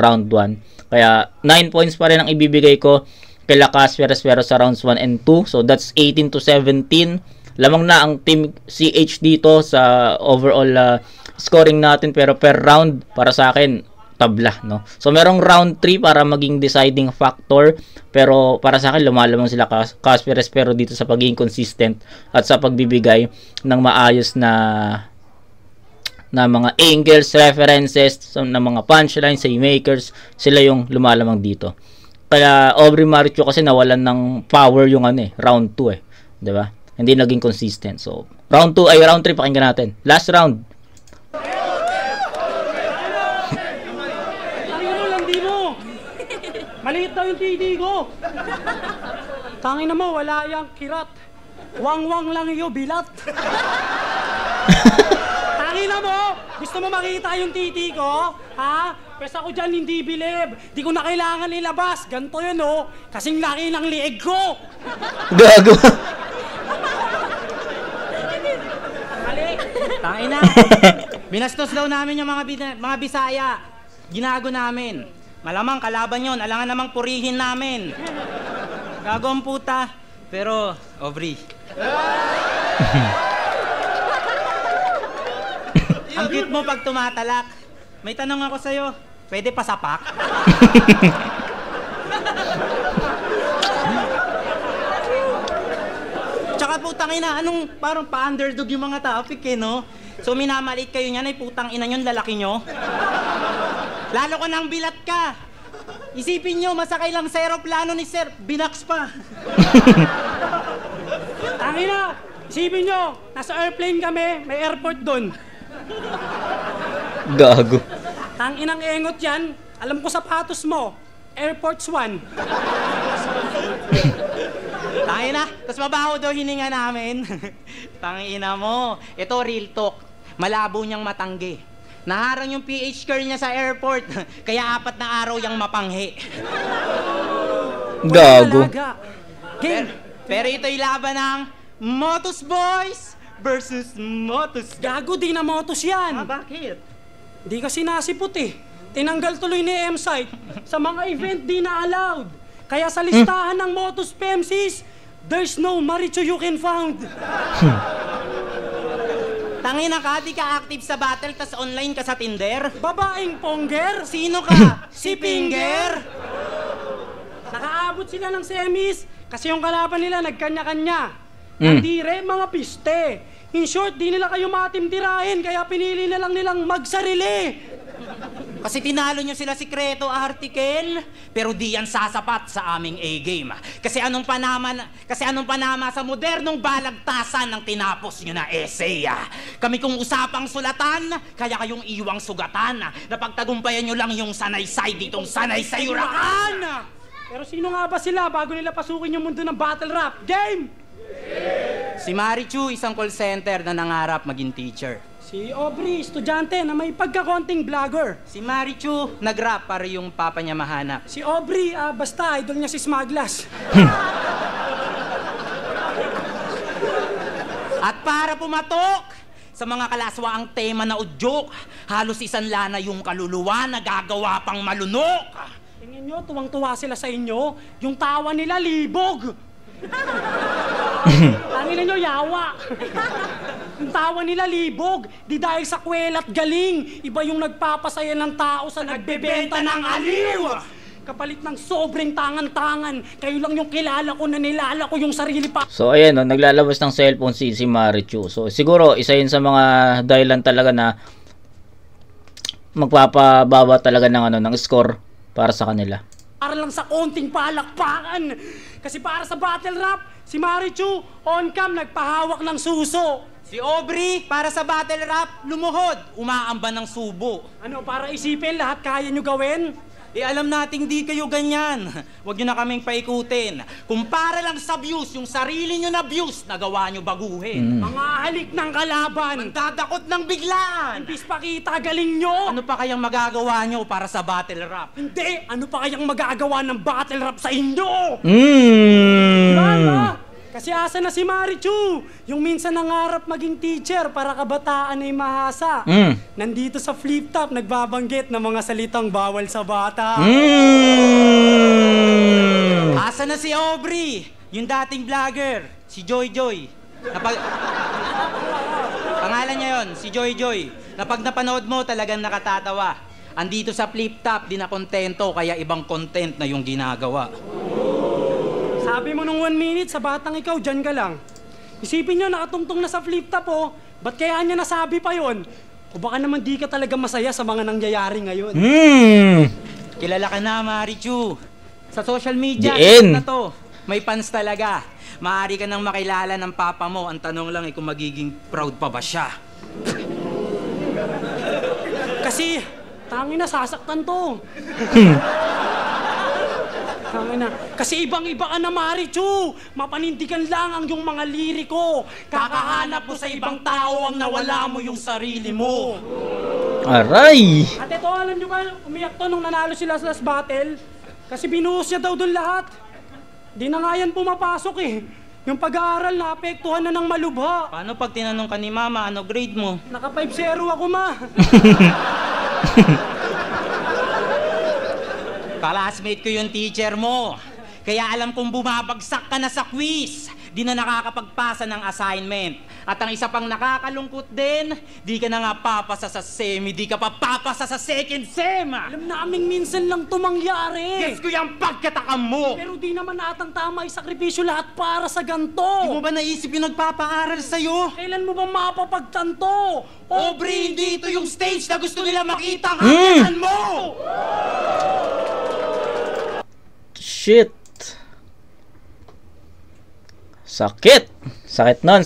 round 1. Kaya 9 points pa rin ang ibibigay ko kay Casper Espero sa rounds 1 and 2. So that's 18-17. Lamang na ang Team CH dito sa overall scoring natin, pero per round para sa akin tabla, no. So merong round 3 para maging deciding factor, pero para sa akin lumalamang sila Casper Espero dito sa pagiging consistent at sa pagbibigay ng maayos na mga angles, references, na mga punchlines, haymakers, sila yung lumalamang dito. Kaya Aubrey Marichu kasi nawalan ng power yung round 2 'di ba? Hindi naging consistent. So, round 3 pakinggan natin. Last round. Maliit daw yung TD ko. Tangin na mo, wala yung kirat. Wang-wang lang iyo, bilat. Tangin na mo, gusto mo makita yung titi ko? Ha? Pwes ako dyan hindi bilib. Di ko na kailangan ilabas. Ganto yun kasing laki ng lieg ko. Gago. Mali. Tangin na. Binastos daw namin yung mga Bisaya. Ginago namin. Malamang kalaban yun, alangan namang purihin namin. Gago ang puta. Pero, Aubrey. Ang cute mo pag tumatalak. May tanong ako sa'yo, pwede pa sapak? Tsaka putang ina, anong parang pa-underdog yung mga topic no? So minamalit kayo niyan ay putang ina nyo, lalaki nyo. Lalo ko nang bilat ka. Isipin nyo, masakay lang sa aeroplano ni Sir, binaks pa. Tangina, isipin nyo, nasa airplane kami, may airport doon. Gago. Tanginang engot yan. Alam ko sapatos mo. Air Force 1. Tangina, tas mabaho daw hininga namin. Tangina mo. Ito real talk. Malabo niyang matanggi. Naharang yung PH curl niya sa airport. Kaya 4 na araw yang mapanghi. Gago. Game. Pero ito'y laban ng Motos Boys versus Motos. Gago, di na motos yan. Bakit? Di kasi nasipot eh. Tinanggal tuloy ni M-Site. Sa mga event di na allowed. Kaya sa listahan ng Motos PMCs, there's no Maricho you can found. Tangina ka, di ka active sa battle tas online ka sa Tinder? Babaeng pongger? Sino ka? Si Pinger? Nakaabot sila ng semis kasi yung kalaban nila nagkanya-kanya. Andire, mga piste. In short, di nila kayo matimtirahin kaya pinili na lang nilang magsarili. Kasi tinalo nyo sila sikreto article, pero di yan sasapat sa aming A-game. Kasi anong panama sa modernong balagtasan ng tinapos nyo na essay. Kami kung usapang sulatan, kaya kayong iwang sugatan. Napagtagumpayan nyo lang yung sanaysay ditong sanay sa yurakan. Pero sino nga ba sila bago nila pasukin yung mundo ng battle rap? Game! Si Marichu, isang call center na nangarap maging teacher. Si Aubrey, estudyante na may pagkakonting vlogger. Si Marichu, nag-rap para yung papa niya mahanap. Si Aubrey, basta idol niya si Smaglas. At para pumatok sa mga kalaswa ang tema na udyok, halos isang lana yung kaluluwa na gagawa pang malunok. Tingin nyo, tuwang-tuwa sila sa inyo. Yung tawa nila, libog. Tangin nyo, yawa. Yung tawa nila, libog. Di dahil sa kwela at galing. Iba yung nagpapasaya ng tao sa nagbebenta ng aliw. Kapalit ng sobrang tangan-tangan. Kayo lang yung kilala ko na nilala ko yung sarili pa. So ayan, no, naglalabas ng cellphone si Marichu. So siguro isa yun sa mga dahilan talaga na magpapababa talaga ng score para sa kanila. Para lang sa konting palakpakan. Kasi para sa battle rap, si Marichu on cam nagpahawak ng suso. Si Aubrey, para sa battle rap, lumuhod, umaamba ng subo. Ano, para isipin lahat kaya nyo gawin? Alam nating di kayo ganyan. Huwag nyo na kaming paikutin. Kung para lang sa views, yung sarili nyo na views, nagawa nyo baguhin. Mga halik ng kalaban. Mandadakot ng biglaan. Imbis pakita galing nyo. Ano pa kayang magagawa nyo para sa battle rap? Hindi, ano pa kayang magagawa ng battle rap sa inyo? Kasi asa na si Marichu, yung minsan nangarap maging teacher para kabataan ay mahasa. Nandito sa flip top, nagbabanggit ng mga salitang bawal sa bata. Asa na si Aubrey, yung dating vlogger, si Joy Joy. Pangalan niya yon, si Joy Joy. Na pag napanood mo, talagang nakatatawa. Andito sa flip top, di na kontento, kaya ibang content na yung ginagawa. Sabi mo nung 1 minute, sa batang ikaw, dyan ka lang. Isipin nyo, nakatungtong na sa flip top, oh. Ba't kaya niya nasabi pa yon? O baka naman di ka talaga masaya sa mga nangyayari ngayon. Kilala ka na, Marichu. Sa social media, na to. May fans talaga. Maaari ka nang makilala ng papa mo. Ang tanong lang ay kung magiging proud pa ba siya. Kasi, tangin na, sasaktan to. Kasi ibang-iba ka na, Marichu. Mapanindigan lang ang yung mga liriko. Kakahanap mo sa ibang tao ang nawala mo yung sarili mo. Aray! At ito, alam nyo ba, umiyak to nung nanalo sila sa last battle. Kasi binuhos niya daw doon lahat. Di na nga yan pumapasok eh. Yung pag-aaral naapektuhan na ng malubha. Paano pag tinanong ka ni Mama, ano grade mo? Naka 5-0 ako, ma. Classmate ko yung teacher mo. Kaya alam kong bumabagsak ka na sa quiz. Di na nakakapagpasa ng assignment. At ang isa pang nakakalungkot din, di ka na nga papasa sa semi, di ka pa papasa sa second sem. Alam naming minsan lang tumangyari. Guess ko yung pagkatakam mo. Pero di naman atang tama isakripisyo lahat para sa ganto. Di mo ba naisip yung nagpapaaral sa'yo? Kailan mo ba mapapagtanto? Aubrey, hindi ito yung stage na gusto nila makita ang hangganan mo! Shit. Sakit. Sakit nun.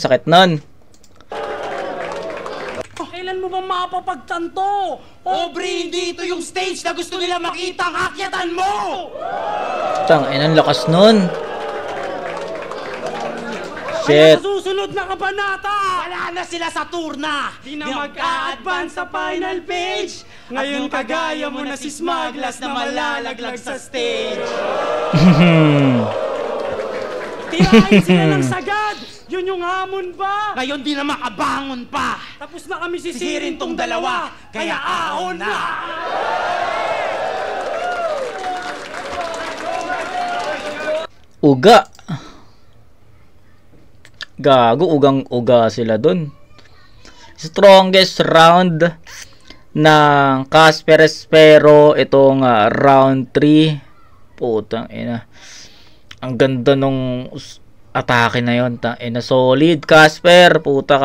Kailan mo ba mapapagtanto. Aubrey, hindi ito yung stage na gusto nila makita ang akyatan mo! Putang ina, ang lakas nun. Kaya Shit. sa susunod na kabanata, Wala na sila sa tour na! di na mag-a-advance sa final page. Ngayon kagaya mo na si Smaglas na malalaglag sa stage. Tirahin sila ng sagad. Yun yung hamon ba? Ngayon di na makabangon pa! Tapos na kami Sisirin sisirin tong tong dalawa, dalawa, kaya ahon na! Uga. Gago, ugang-uga sila dun. Strongest round ng Casper Espero itong round 3. Putang ina. Ang ganda nung atake na yon, ina, solid Casper, puta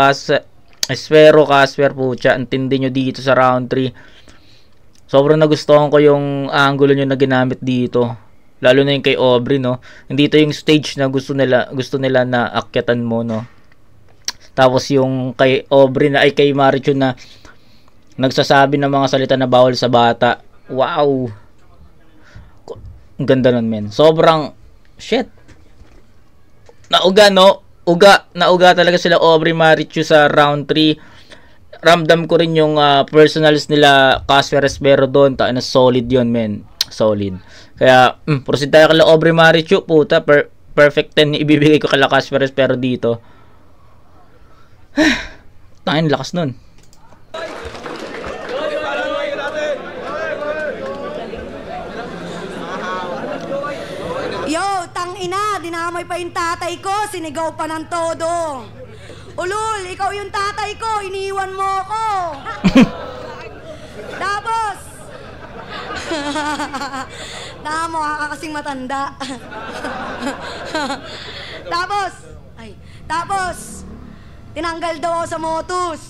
Espero Casper, pucha, antindi nyo dito sa round 3. Sobrang nagustuhan ko yung angulo nyo na ginamit dito. Lalo na yung kay Aubrey, no. Hindi ito yung stage na gusto nila na akyatan mo, no. Tapos yung kay Aubrey na ay kay Marichu na nagsasabi ng mga salita na bawal sa bata. Wow. Ang ganda nun, men. Sobrang shit. Nauga, no? Nauga talaga sila Aubrey Marichu sa round 3. Ramdam ko rin yung personals nila Casper Espero doon. Na solid yon, men. Solid. Kaya, proceed tayo kala Aubrey Marichu. Puta, perfect 10 ibibigay ko kala Casper Espero dito. Tangin, lakas nun. Yo, tangina, dinamay pa yung tatay ko, sinigaw pa ng todo. Ulul, ikaw yung tatay ko, iniwan mo ako. Tapos, tama ka kasing matanda. Tapos, tinanggal daw ako sa motus.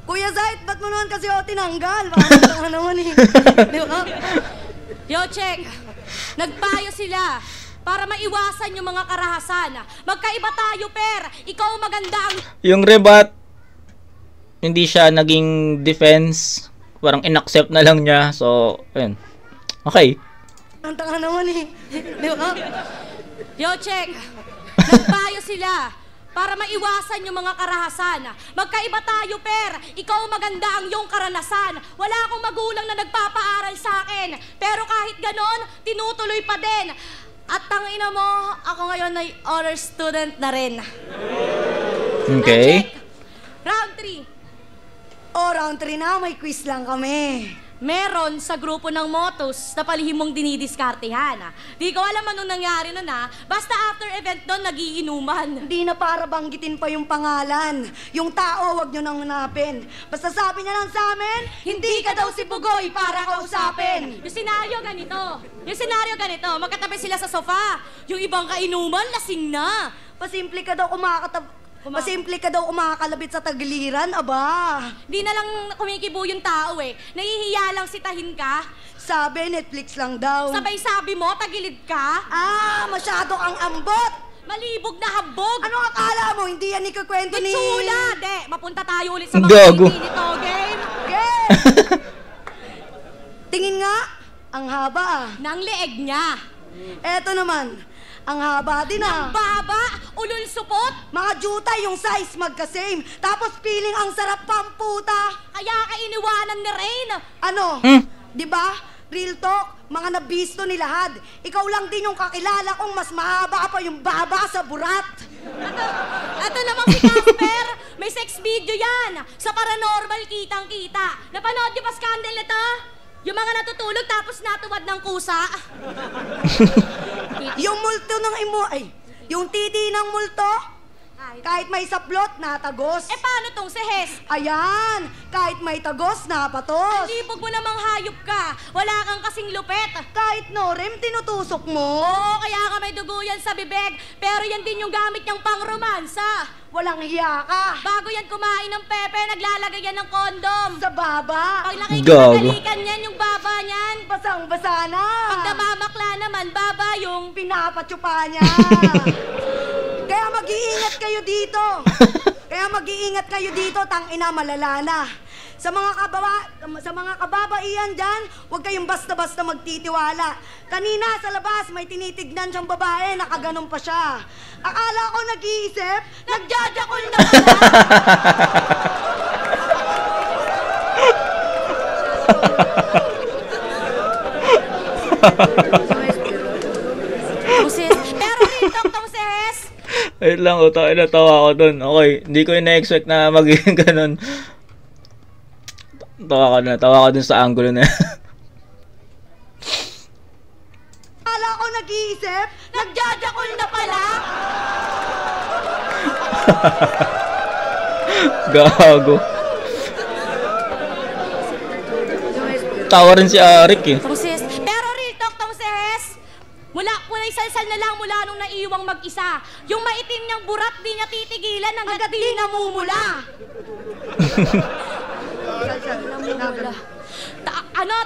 Kuya Zait, ba't mo naman kasi ako tinanggal? Bakit naman eh. Di ba? Yo, check. Nagpayo sila para maiwasan yung mga karahasan. Magkaiba tayo, per. Ikaw maganda ang... Yung rebat, hindi siya naging defense. Parang inaccept na lang niya. So, ayun. Okay. Ang tanga naman eh. Di ba? Yo, check. Nagpayo sila para maiwasan yung mga karahasan. Magkaiba tayo, per. Ikaw maganda ang iyong karanasan. Wala akong magulang na nagpapaaral sa akin. Pero kahit ganon, tinutuloy pa din. At tangina mo, ako ngayon ay honor student na rin. Okay. Check. Round 3. O, round 3 na, may quiz lang kami. Meron sa grupo ng motos na palihimong dinidiskartehan. Di ko alam anong nangyari nun Basta after event nun, nagiinuman. Hindi na para banggitin pa yung pangalan. Yung tao, wag nyo nang hanapin. Basta sabi niya lang sa amin, hindi ka daw si Bugoy para kausapin. Yung senaryo ganito, magkatabi sila sa sofa. Yung ibang kainuman, lasing na. Pasimple ka daw Pasimple ka daw umakalabit sa tagiliran, aba. Di na lang kumikibo yung tao Nahihiya lang sitahin ka. Sabi, Netflix lang daw. Sabay sabi mo, tagilid ka. Masyado kang ambot. Malibog na hambog. Ano akala mo? Hindi yan ikukwento ni... Bitsula! Mapunta tayo ulit sa mga Gago. nito, game. Tingin nga, ang haba Nang leeg niya. Eto naman, ang haba din Ang baba, ulul supot. Mga juta yung size magka-same. Tapos feeling ang sarap pamputa. Kaya ka iniwanan ni Rain. Ano? Di ba? Real talk, mga nabisto ni Lahad. Ikaw lang din yung kakilala kong mas mahaba pa yung baba sa burat. Ito namang si Casper. May sex video yan. Sa paranormal, kitang-kita. Napanood niyo pa scandal nito? Yung mga natutulog tapos natuwad ng kusa. Yung multo ng yung titi ng multo, kahit may saplot, natagos. Paano tong si Hes? Ayan, kahit may tagos, napatos. Libog mo namang hayop ka. Wala kang kasing lupet. Kahit norem, tinutusok mo. Oo, kaya ka may dugo yan sa bibig. Pero yan din yung gamit niyang pang-romansa. Walang hiya ka. Bago yan kumain ng pepe, naglalagay yan ng kondom. Sa baba. Pag nakikipagalikan yan, yung baba niyan. Basang-basa na. Pag namamakla naman, baba yung... Pinapatsupa niya. Kaya mag-iingat kayo dito. Tangina, malala na. Sa mga kababaihan dyan, huwag kayong basta-basta magtitiwala. Kanina sa labas, may tinitignan siyang babae, nakaganon pa siya. Akala ko nag-iisip, nagjajakol na pala. Pero dito, Tong Ses. Ayun lang, natawa ako dun. Okay, hindi ko ina-expect na magiging ganun. Tawa ko dun sa angulo na. Akala ko nag-iisip, Nagjajakol na pala. Gago. Tawa rin si Arik eh. Tong Ses. Pero real talk, Tong Ses. Kulay salsal na lang mula nung naiwang mag-isa. Yung maitim niyang burat, di niya titigilan hanggat di namumula.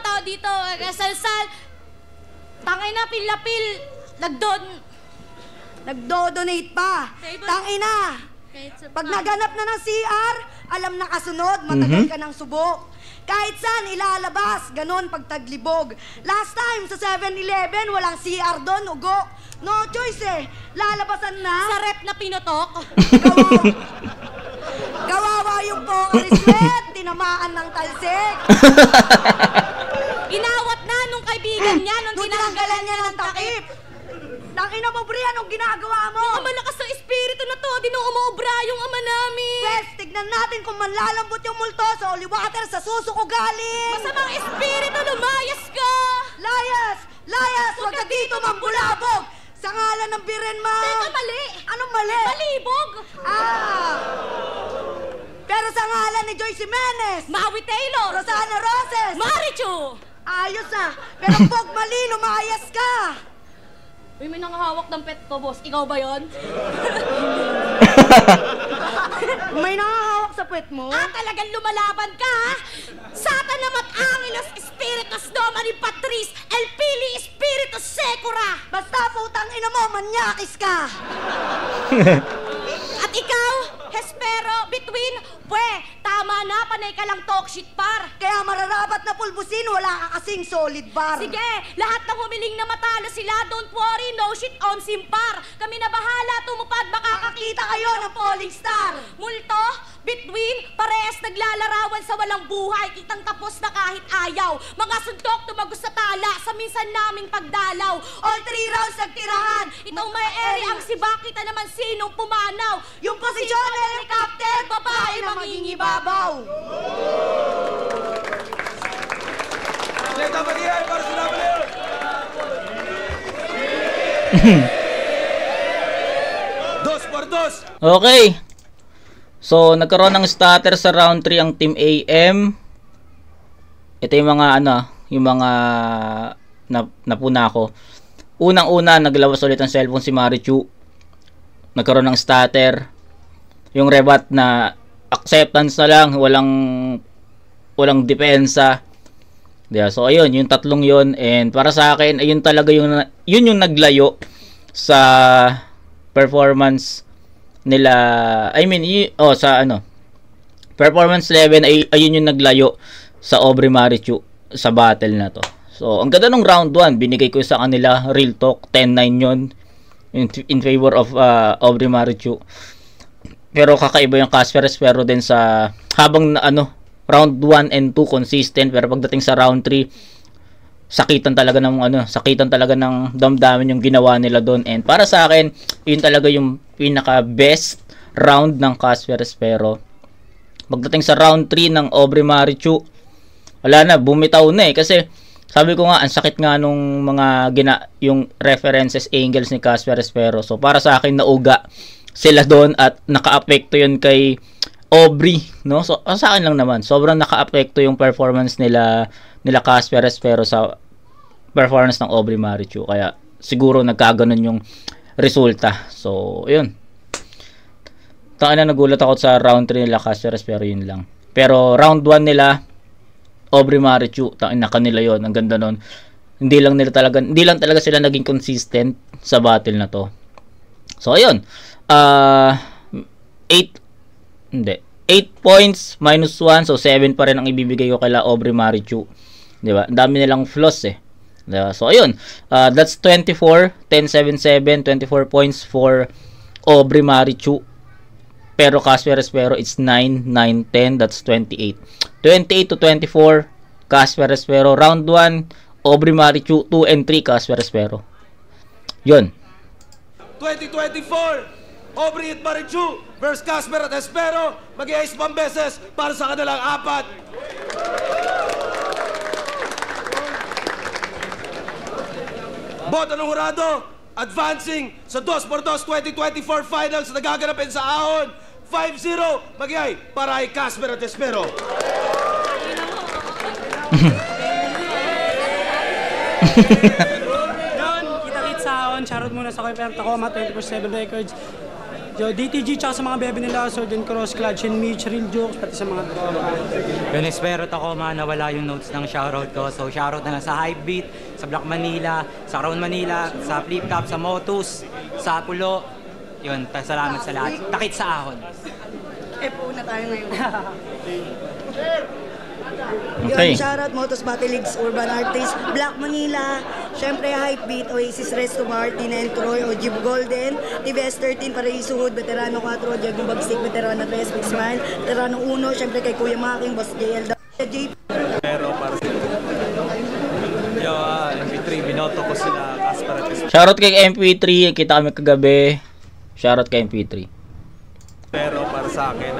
Tao dito, salsal. Tangay na, pil-lapil. nagdo-donate pa. Tangina. Pag naganap na ng CR, alam na kasunod, matagal ka ng subo. Kahit saan ilalabas, ganon pag taglibog. Last time sa 7-Eleven, walang CR doon, ugo. No choice eh, lalabasan na. Sa rep na pinutok. Gawawa yung Pocari Sweat, tinamaan ng talsik. Inawat na nung kaibigan niya nung tinanggalan niya ng takip. Tangina mo, Bri, anong ginagawa mo? Ang malakas ng espiritu na to, di nung umobra yung ama namin. Pwes, tignan natin kung manlalambot yung multo sa holy water sa susuko galing. Masamang espiritu, lumayas ka! Layas! Layas! Huwag ka dito mambulabog! Sa ngalan ng biren mo! Teka, mali! Anong mali? Malibog! Pero sa ngalan ni Joyce Jimenez! Maui Taylor! Rosana Roses! Marichu! Ayos ah! Pero pog mali, lumayas ka! Uy, may nanghahawak ng pet ko, boss. Ikaw ba yon? May nakahawak sa puwet mo? Talagang lumalaban ka, ha? Satan namat Angelos Spiritus Domini Patris El Pili Spiritus Secura! Basta putang ina mo, manyakis ka! At ikaw, Hespero, between, tama na, panay ka lang talk shit par. Kaya mararapat na pulbusin, wala ka kasing solid bar. Sige, lahat ng humiling na matalo sila, don't worry, no shit on simpar. Kami na bahala, tumupad, Makakakita kayo ng Falling Star. Multo, between, parehas naglalarawan sa walang buhay, kitang tapos na kahit ayaw. Mga suntok tumagos sa tala, sa minsan naming pagdalaw. All 3 rounds nagtirahan. Itong may eri ang siba, kita naman sinong pumanaw. Yung posisyon ng helicopter, babae na mangingibabaw. Leta Maria, para sa laban na yun! Dos por dos! Okay. So, nagkaroon ng starter sa round 3 ang Team AM. Ito yung mga yung mga napuna ko. Unang-una, naglawas ulit ang cellphone si Marichu. Nagkaroon ng starter. Yung rebat na acceptance na lang, walang depensa. Yeah, so ayun, yung tatlong yun, and para sa akin ayun talaga yun yung naglayo sa performance nila. Performance 11 ayun yung naglayo sa Aubrey Marichu sa battle na to. So ang ganda ng round 1, binigay ko sa kanila, real talk, 10-9 yun in favor of Aubrey Marichu. Pero kakaiba yung Casper Espero din sa habang round 1 and 2 consistent, pero pagdating sa round 3 sakitan talaga ng damdamin yung ginawa nila doon. And para sa akin, yun talaga yung pinaka best round ng Casper Espero. Pagdating sa round 3 ng Aubrey Marichu, wala na, bumitaw na kasi sabi ko nga, ang sakit nga nung mga yung references angles ni Casper Espero. So para sa akin, nauga sila doon at naka-apekto yun kay Aubrey, no? So sa akin lang naman, sobrang naka-apekto yung performance nila Casper Espero sa performance ng Aubrey Marichu. Kaya siguro nagkaganon yung resulta. So yun. Nagulat ako sa round 3 nila Casper Espero, yun lang. Pero round 1 nila Aubrey Marichu, kanila yun. Ang ganda nun. Hindi lang talaga sila naging consistent sa battle na to. So ayun. 8 points, minus 1. So, 7 pa rin ang ibibigay ko kay Aubrey Marichu. Diba? Ang dami nilang flaws eh. Diba? So, ayun. That's 24, 10-7-7, 24 points for Aubrey Marichu. Pero Casper Espero, it's 9, 9, 10. That's 28. 28 to 24, Casper Espero. Round 1, Aubrey Marichu. 2 and 3, Casper Espero. Yun. 2024, Aubrey at Marichu versus Casper at Espero. Mag-i-ace pang beses para sa kanilang 4. Boto ng hurado, advancing sa 2x2 2024 finals na gaganapin sa Ahon. 5-0, mag-i-ay para kay Casper at Espero. Kita-kits sa Ahon. Shoutout muna sa Kuya Tacoma, 24/7 Records. Yo, DTG, tsaka sa mga bebe nila, Surgeon Cross, Clutch and Mitch, Real Jokes, pati sa mga tropa. Yun, Espero Tacoma, nawala yung notes ng shoutout ko. So, shoutout na lang sa Hypebeat, sa Black Manila, sa Crown Manila, sa Flip Top, sa Motus, sa Pulo. Yun, salamat sa lahat. Takit sa Ahon. po na tayo ngayon. Okay. Yun, shoutout Motos Battle Leagues, Urban Artists, Black Manila, syempre Hypebeat, Oasis Resto Bar, Tina and Troy, Ojib Golden, TVS 13, Paraiso Hood, Veterano 4, Diagno Bagstik, Veterano 3, Big Smile, Veterano 1, syempre kay Kuya Making, Boss JL, JP. Pero para sa MP3, binoto ko sila Casper at Espero. Shoutout kay MP3, kita kami kagabi. Shoutout kay MP3. Pero para sa akin,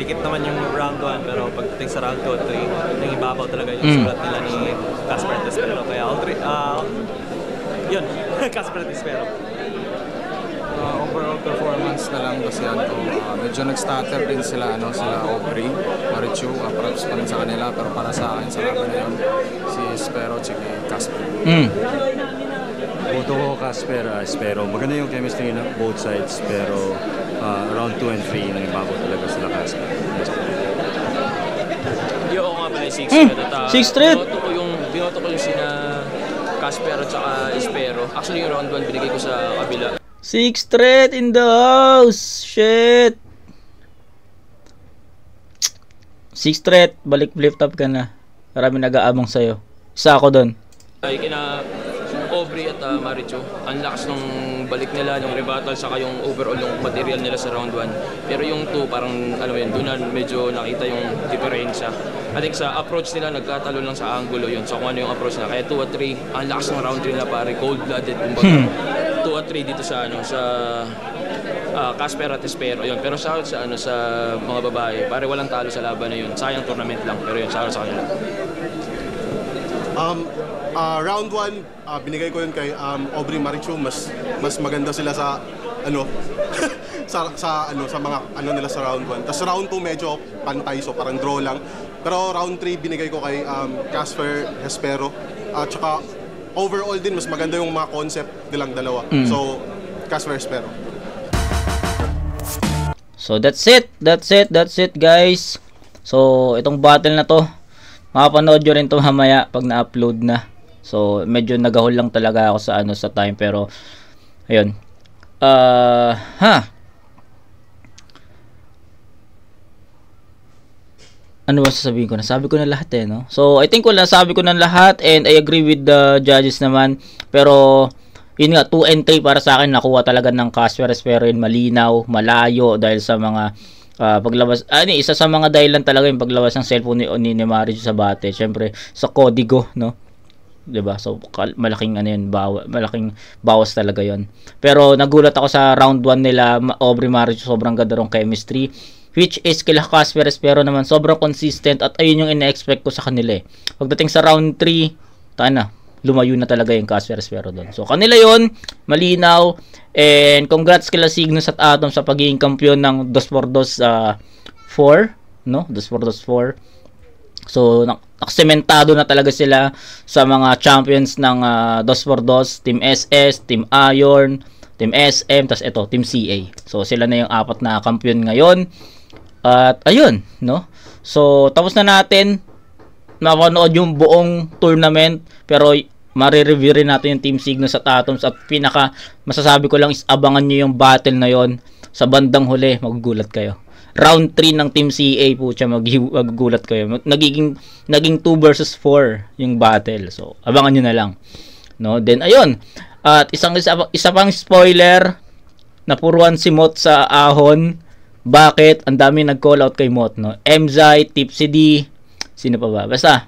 dikit naman yung round 1, pero pagdating sa round 2 at 3, yung ibabaw talaga yung sulat nila ni Casper at Espero. Kaya yun, Casper at Espero. Overall performance na lang kasi medyo nag-stutter din sila sila Aubrey, Marichu, props pa rin sa kanila, pero para sa akin sa laban na yun si Espero at Casper. Boto ko Casper, Espero. Maganda yung chemistry ng both sides, pero round 2 and 3 nang ibabaw talaga sila Casper. Yo, ako nga pala yung 6 Street. Sixth Street? Binoto ko yung sina Casper at saka Espero. Actually, yung round 1 binigay ko sa kabila. 6th Street in the house! Shit! 6th Street, balik flip top ka na. Marami nag-aabang sa'yo. Isa ako doon. Ay, kina Aubrey at Marichu. Ang lakas ng balik nila, yung rebuttal, saka yung overall yung material nila sa round 1. Pero yung 2, parang, alam mo yun, doon na medyo nakita yung diferensya. I think sa approach nila, nagkatalo lang sa angulo yun. So kung ano yung approach nila. Kaya 2 at 3, ang lakas ng round 3 nila, pare, cold-blooded, kumbaga. 2 at 3 dito sa, sa Casper at Espero. Yun. Pero sa mga babae, pare, walang talo sa laban na yun. Sayang tournament lang, pero yun, sa kanila. Round 1, binigay ko yun kay Aubrey Marichu. Mas maganda sila sa sa mga nila sa round 1. Tapos round 2 medyo pantay, so parang draw lang. Pero round 3 binigay ko kay Casper Espero. Tsaka overall din mas maganda yung mga concept nilang dalawa. So Casper Espero. So that's it guys. So itong battle na to, makapanood nyo rin to mamaya pag na-upload na. So medyo nagahol lang talaga ako sa sa time, pero ayun. Ano ba sasabihin ko? Nasabi ko na lahat no? So I think nasabi ko na lahat, and I agree with the judges naman. Pero yun nga, 2 and 3 para sa akin, nakuha talaga ng Casper Espero yun, malinaw, malayo, dahil sa mga paglabas, isa sa mga dahilan talaga yung paglabas ng cellphone ni Marichu sa bate. Syempre sa kodigo, no? 'Di ba? So malaking malaking bawas talaga 'yon. Pero nagulat ako sa round 1 nila, Aubrey Marichu, sobrang ganda rong chemistry, which is kila Casper Espero naman sobrang consistent, at ayun yung ina-expect ko sa kanila eh. Pagdating sa round 3, lumayo na talaga yung Casper Espero doon. So kanila 'yon, malinaw, and congrats kila Cygnus at Atom sa pagiging kampiyon ng 2x2 4, no? 2x2 4. So nakasementado na talaga sila sa mga champions ng 2x2, Team SS, Team Iron, Team SM, tas ito, Team CA. So sila na yung 4 na kampiyon ngayon. At ayun, no? So tapos na natin mapanood yung buong tournament, pero mare-review rin natin yung Team Cygnus at Atoms, at pinaka masasabi ko lang is abangan nyo yung battle na yon sa bandang huli, magugulat kayo. round 3 ng Team CA po siya, magugulat kayo. Naging 2 versus 4 yung battle. So, abangan nyo na lang. No? Then, ayun. At isa pang spoiler, napuruan si Mot sa ahon. Bakit? Ang dami nag-call out kay Mot, no? Mzai, Tipsy D, sino pa ba? Basta.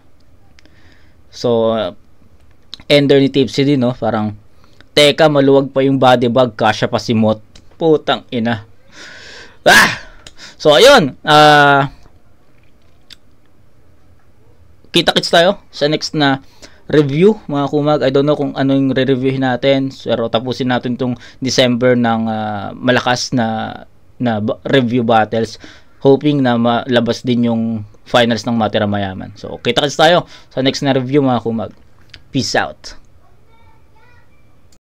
So, ender ni Tipsy D, no? Parang, teka, maluwag pa yung body bag, kasya pa si Mot. Putang ina. So, ayun. Kita-kits tayo sa next na review, mga kumag. I don't know kung ano yung re-reviewin natin. Pero tapusin natin itong December ng malakas na review battles. Hoping na malabas din yung finals ng Matira Mayaman. So, kita-kits tayo sa next na review, mga kumag. Peace out.